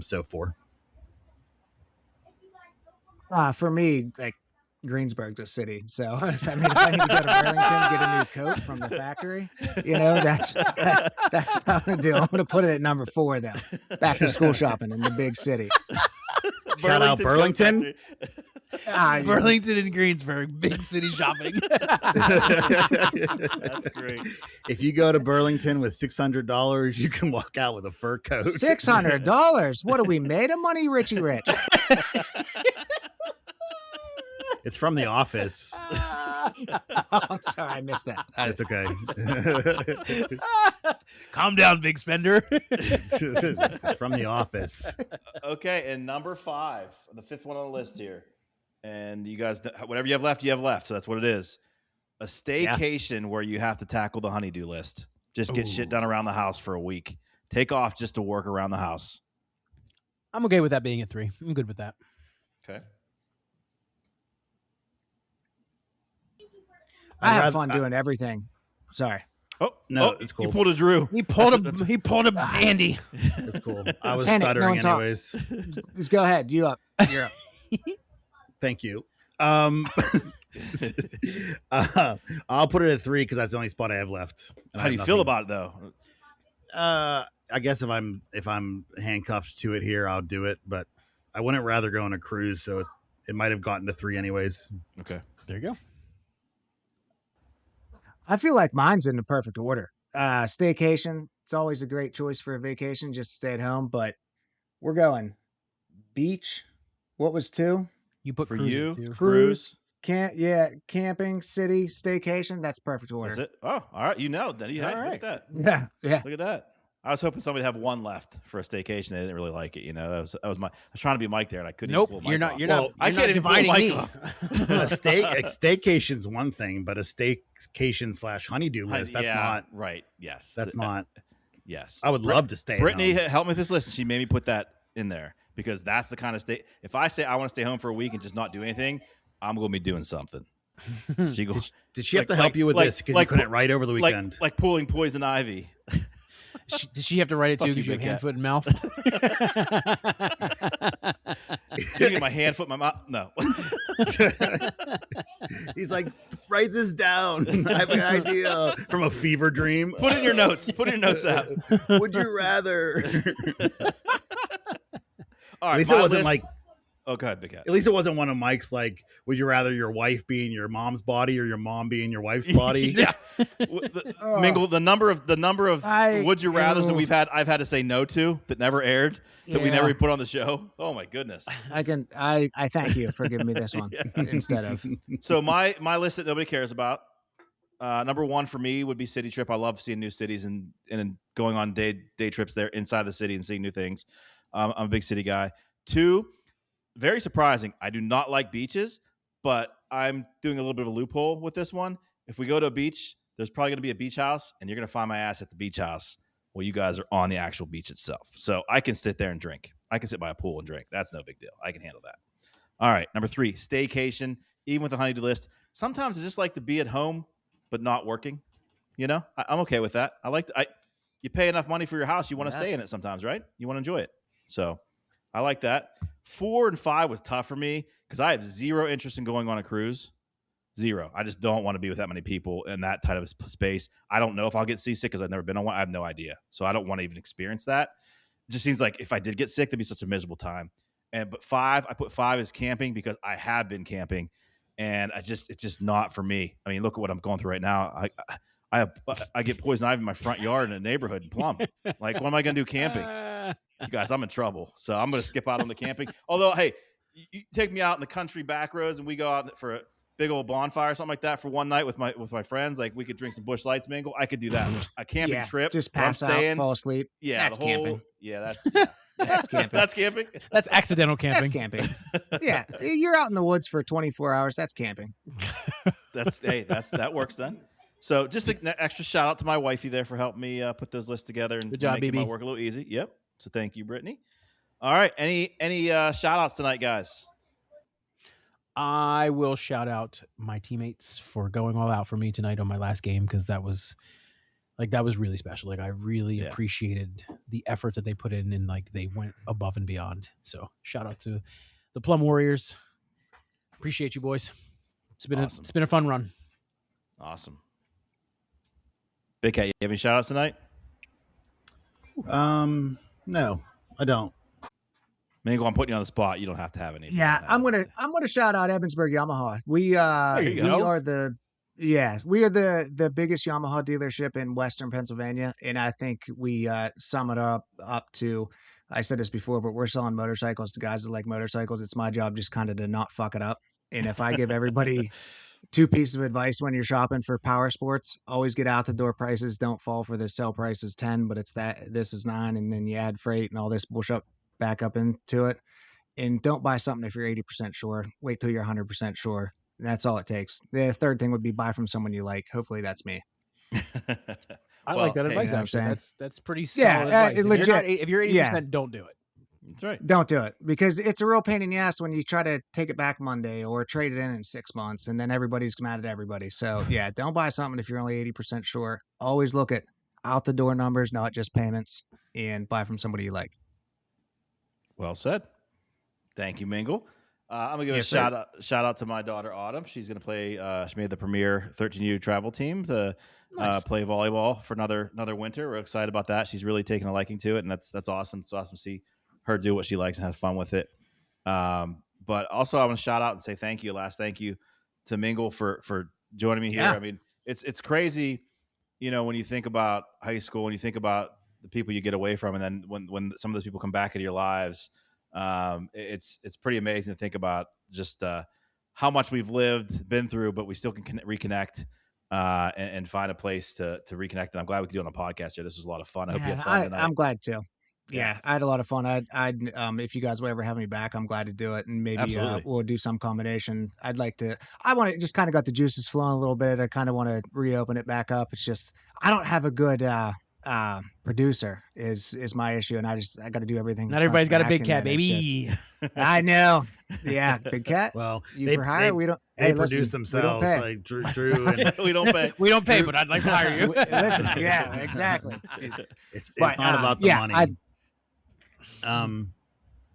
So 4. For me, like Greensburg's a city. So I mean, if I need to go to Burlington, get a new coat from the factory, that's what I'm going to do. I'm going to put it at number 4 though. Back to school shopping in the big city. Shout out Burlington. Burlington and Greensburg, big city shopping. That's great. If you go to Burlington with $600, you can walk out with a fur coat. $600. What are we made of money, Richie Rich? It's from The Office. I'm sorry, I missed that. It's okay. Calm down, big spender. It's from The Office. Okay, and number 5, the 5th one on the list here. And you guys, whatever you have left, you have left. So that's what it is. A staycation where you have to tackle the honeydew list. Just get shit done around the house for a week. Take off just to work around the house. I'm okay with that being a 3. I'm good with that. Okay. I have fun doing everything. Sorry. Oh no, it's cool. You pulled a Drew. He pulled a Andy. It's cool. I was Panic, stuttering no anyways. Just go ahead. You're up. Thank you. I'll put it at 3 because that's the only spot I have left. How do you feel about it though? I guess if I'm handcuffed to it here, I'll do it. But I wouldn't rather go on a cruise, so it might have gotten to 3 anyways. Okay, there you go. I feel like mine's in the perfect order. Staycation, it's always a great choice for a vacation, just stay at home. But we're going beach. What was 2? You put for cruise you, at 2. cruise. Camping, city, staycation. That's perfect order. That's it. Oh, all right. You nailed it. You had All Look right. at that. Yeah. Look at that. I was hoping somebody would have 1 left for a staycation. They didn't really like it. You know, that was I was trying to be Mike there, and I couldn't. Nope, even pull you're Mike not. off. You're Well, not. I You're can't not even pull dividing Mike me. off. A staycation's one thing, but a staycation / honeydew list, that's not right. Yes, that's not. Yes, I would love to stay. Brittany at home. helped me with this list, and she made me put that in there because that's the kind of stay. If I say I want to stay home for a week and just not do anything, I'm going to be doing something. She goes, Did she have to help you with this because you couldn't write over the weekend? Like pulling poison ivy. Did she have to write it too Fuck you, because you have big hand, cat. foot, and mouth? You get my hand, foot, my mouth. No. He's like, write this down. I have an idea from a fever dream. Put it in your notes. Put it in your notes app. Would you rather? All right. At least it my wasn't list- like. Oh, go ahead, big cat. At least it wasn't one of Mike's like, would you rather your wife be in your mom's body or your mom be in your wife's body? Yeah. Mingle the number of would you rather's that I've had to say no to that never aired that we never put on the show. Oh my goodness. I thank you for giving me this one instead of. So my list that nobody cares about. Number 1 for me would be city trip. I love seeing new cities and going on day trips there inside the city and seeing new things. I'm a big city guy. 2, very surprising. I do not like beaches, but I'm doing a little bit of a loophole with this one. If we go to a beach, there's probably going to be a beach house, and you're going to find my ass at the beach house while you guys are on the actual beach itself. So I can sit there and drink. I can sit by a pool and drink. That's no big deal. I can handle that. All right, number 3, staycation. Even with the honeydew list, sometimes I just like to be at home but not working. You know, I'm okay with that. You pay enough money for your house, you want to stay in it sometimes, right? You want to enjoy it. So I like that. 4 and 5 was tough for me because I have zero interest in going on a cruise. Zero. I just don't want to be with that many people in that type of space. I don't know if I'll get seasick because I've never been on one. I have no idea. So I don't want to even experience that. It just seems like if I did get sick, that'd be such a miserable time. But 5, I put 5 as camping because I have been camping, and it's just not for me. I mean, look at what I'm going through right now. I get poison ivy in my front yard in a neighborhood in Plum. Like, what am I going to do camping? You guys, I'm in trouble. So I'm going to skip out on the camping. Although, hey, you take me out in the country back roads and we go out for a big old bonfire or something like that for one night with my friends. Like, we could drink some Busch Lights, Mingle. I could do that. A camping trip. Just pass out, fall asleep. Yeah. That's camping. Yeah, that's That's camping. That's camping. That's accidental camping. That's camping. Yeah. You're out in the woods for 24 hours. That's camping. That works then. So just an extra shout out to my wifey there for helping me put those lists together and Good job, making my BB. work a little easy. Yep. So thank you, Brittany. All right. Any shout outs tonight, guys? I will shout out my teammates for going all out for me tonight on my last game because that was really special. Like, I really appreciated the effort that they put in and like they went above and beyond. So shout out to the Plum Warriors. Appreciate you, boys. It's been a fun run. Awesome. Big Cat, you have any shout outs tonight? No, I don't. Mingle, I'm putting you on the spot. You don't have to have anything. Yeah, on that. I'm gonna shout out Evansburg Yamaha. We There you go. are the biggest Yamaha dealership in Western Pennsylvania, and I think we sum it up to. I said this before, but we're selling motorcycles to guys that like motorcycles. It's my job just kind of to not fuck it up. And if I give everybody 2 pieces of advice when you're shopping for power sports, always get out the door prices. Don't fall for the sell price is 10, but this is 9, and then you add freight and all this bullshit back up into it. And don't buy something if you're 80% sure. Wait till you're 100% sure. That's all it takes. The third thing would be buy from someone you like. Hopefully that's me. I like that advice. you know what I'm Actually, saying? that's pretty solid advice. If you're 80%, don't do it. That's right. Don't do it, because it's a real pain in the ass when you try to take it back Monday or trade it in 6 months, and then everybody's mad at everybody. So yeah, don't buy something if you're only 80% sure. Always look at out the door numbers, not just payments, and buy from somebody you like. Well said. Thank you, Mingle. I'm gonna give a shout out to my daughter Autumn. She's gonna play. She made the premier 13U travel team to play volleyball for another winter. We're excited about that. She's really taking a liking to it, and that's awesome. It's awesome to see her do what she likes and have fun with it. But also, I want to shout out and say thank you. Thank you to Mingle for joining me here. I mean, it's crazy, when you think about high school and you think about the people you get away from, and then when some of those people come back into your lives. It's pretty amazing to think about just how much we've been through, but we still can reconnect and find a place to reconnect. And I'm glad we could do it on a podcast here. This was a lot of fun. I hope you had fun tonight. I'm glad too. Yeah, I had a lot of fun. I'd if you guys will ever have me back, I'm glad to do it, and maybe we'll do some combination. I want to just kind of got the juices flowing a little bit. I kind of want to reopen it back up. It's just I don't have a good producer is my issue, and I got to do everything. Not everybody's got a big cat, baby. I know. Yeah, big cat. Well, you for hire. We don't. They produce themselves, like Drew. And we don't pay. We don't pay, but I'd like to hire you. Listen, yeah, exactly. It's not about the money.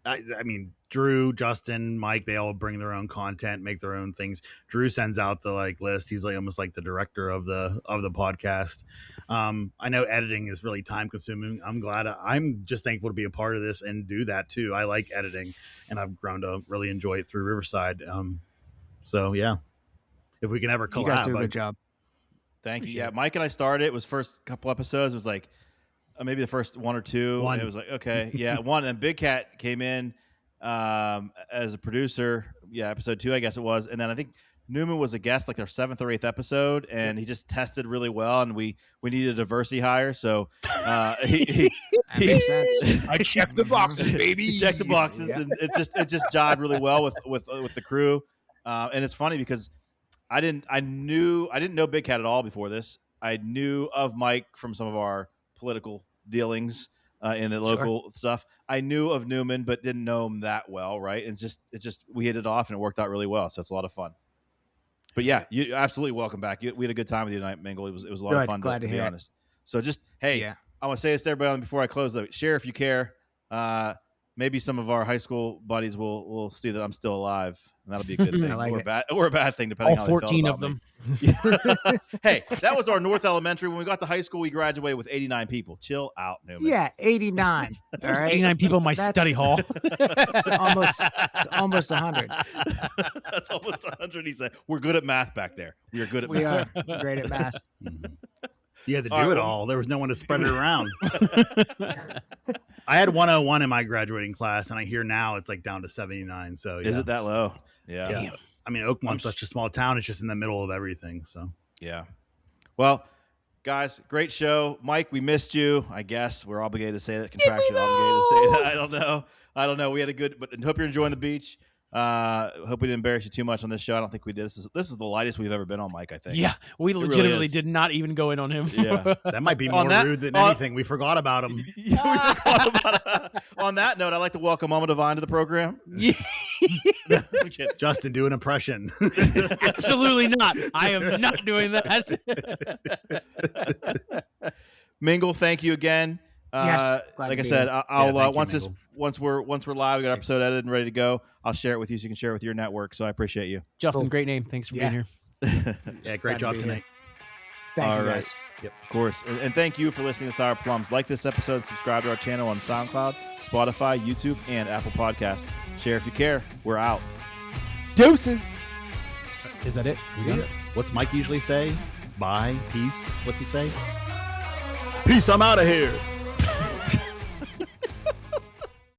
I mean, Drew, Justin, Mike, they all bring their own content, make their own things. Drew sends out the list. He's almost like the director of the podcast. I know editing is really time consuming. I'm just thankful to be a part of this and do that too. I like editing, and I've grown to really enjoy it through Riverside. So yeah, if we can ever collab, you guys do a good job. Thank you. Yeah, Mike and I started. It was first couple episodes. It was like maybe the first 1 or 2. And it was like, okay, yeah, 1. And then Big Cat came in as a producer. Yeah, episode 2, I guess it was. And then I think Newman was a guest, like their 7th or 8th episode, and he just tested really well. And we needed a diversity hire, so that makes sense. I checked the boxes, baby. He checked the boxes, and it just jived really well with the crew. And it's funny because I didn't know Big Cat at all before this. I knew of Mike from some of our political dealings in the local stuff. I knew of Newman, but didn't know him that well, right? And it just we hit it off, and it worked out really well. So it's a lot of fun. But yeah, you absolutely welcome back. We had a good time with you tonight, Mingle. It was a lot of fun. Glad to be honest. So just I want to say this to everybody before I close. Though, share if you care. Maybe some of our high school buddies will see that I'm still alive, and that'll be a good thing, or a bad thing, depending on how 14 they of them. Hey, that was our North Elementary. When we got to high school, we graduated with 89 people. Chill out, Newman. Yeah, 89. There's 89 people in my study hall. It's almost 100. That's almost 100. He said, "We're good at math back there. We are good at math. We are great at math." You had to do it all. There was no one to spread it around. I had 101 in my graduating class, and I hear now it's like down to 79. So is it that low? Yeah. Damn. I mean, Oakmont's such a small town; it's just in the middle of everything. So yeah. Well, guys, great show, Mike. We missed you. I guess we're obligated to say that. Contractually obligated to say that. I don't know. We had a good, but hope you're enjoying the beach. Hope we didn't embarrass you too much on this show. I don't think we did. This is the lightest we've ever been on, Mike, I think. Yeah, we legitimately did not even go in on him. Yeah, that might be more rude than anything. We forgot about him. Yeah, we forgot about him. On that note, I'd like to welcome Mama Divine to the program. Yeah. Justin, do an impression. Absolutely not. I am not doing that. Mingle, thank you again. Yes, like I said, I'll once we're live, we got our episode edited and ready to go. I'll share it with you so you can share it with your network. So I appreciate you, Justin. Great name. Thanks for being here. Yeah, great job tonight. Thank you, guys. Of course. And thank you for listening to Sour Plums. Like this episode, subscribe to our channel on SoundCloud, Spotify, YouTube, and Apple Podcasts. Share if you care. We're out. Deuces. Is that it? We done? What's Mike usually say? Bye. Peace. What's he say? Peace. I'm out of here.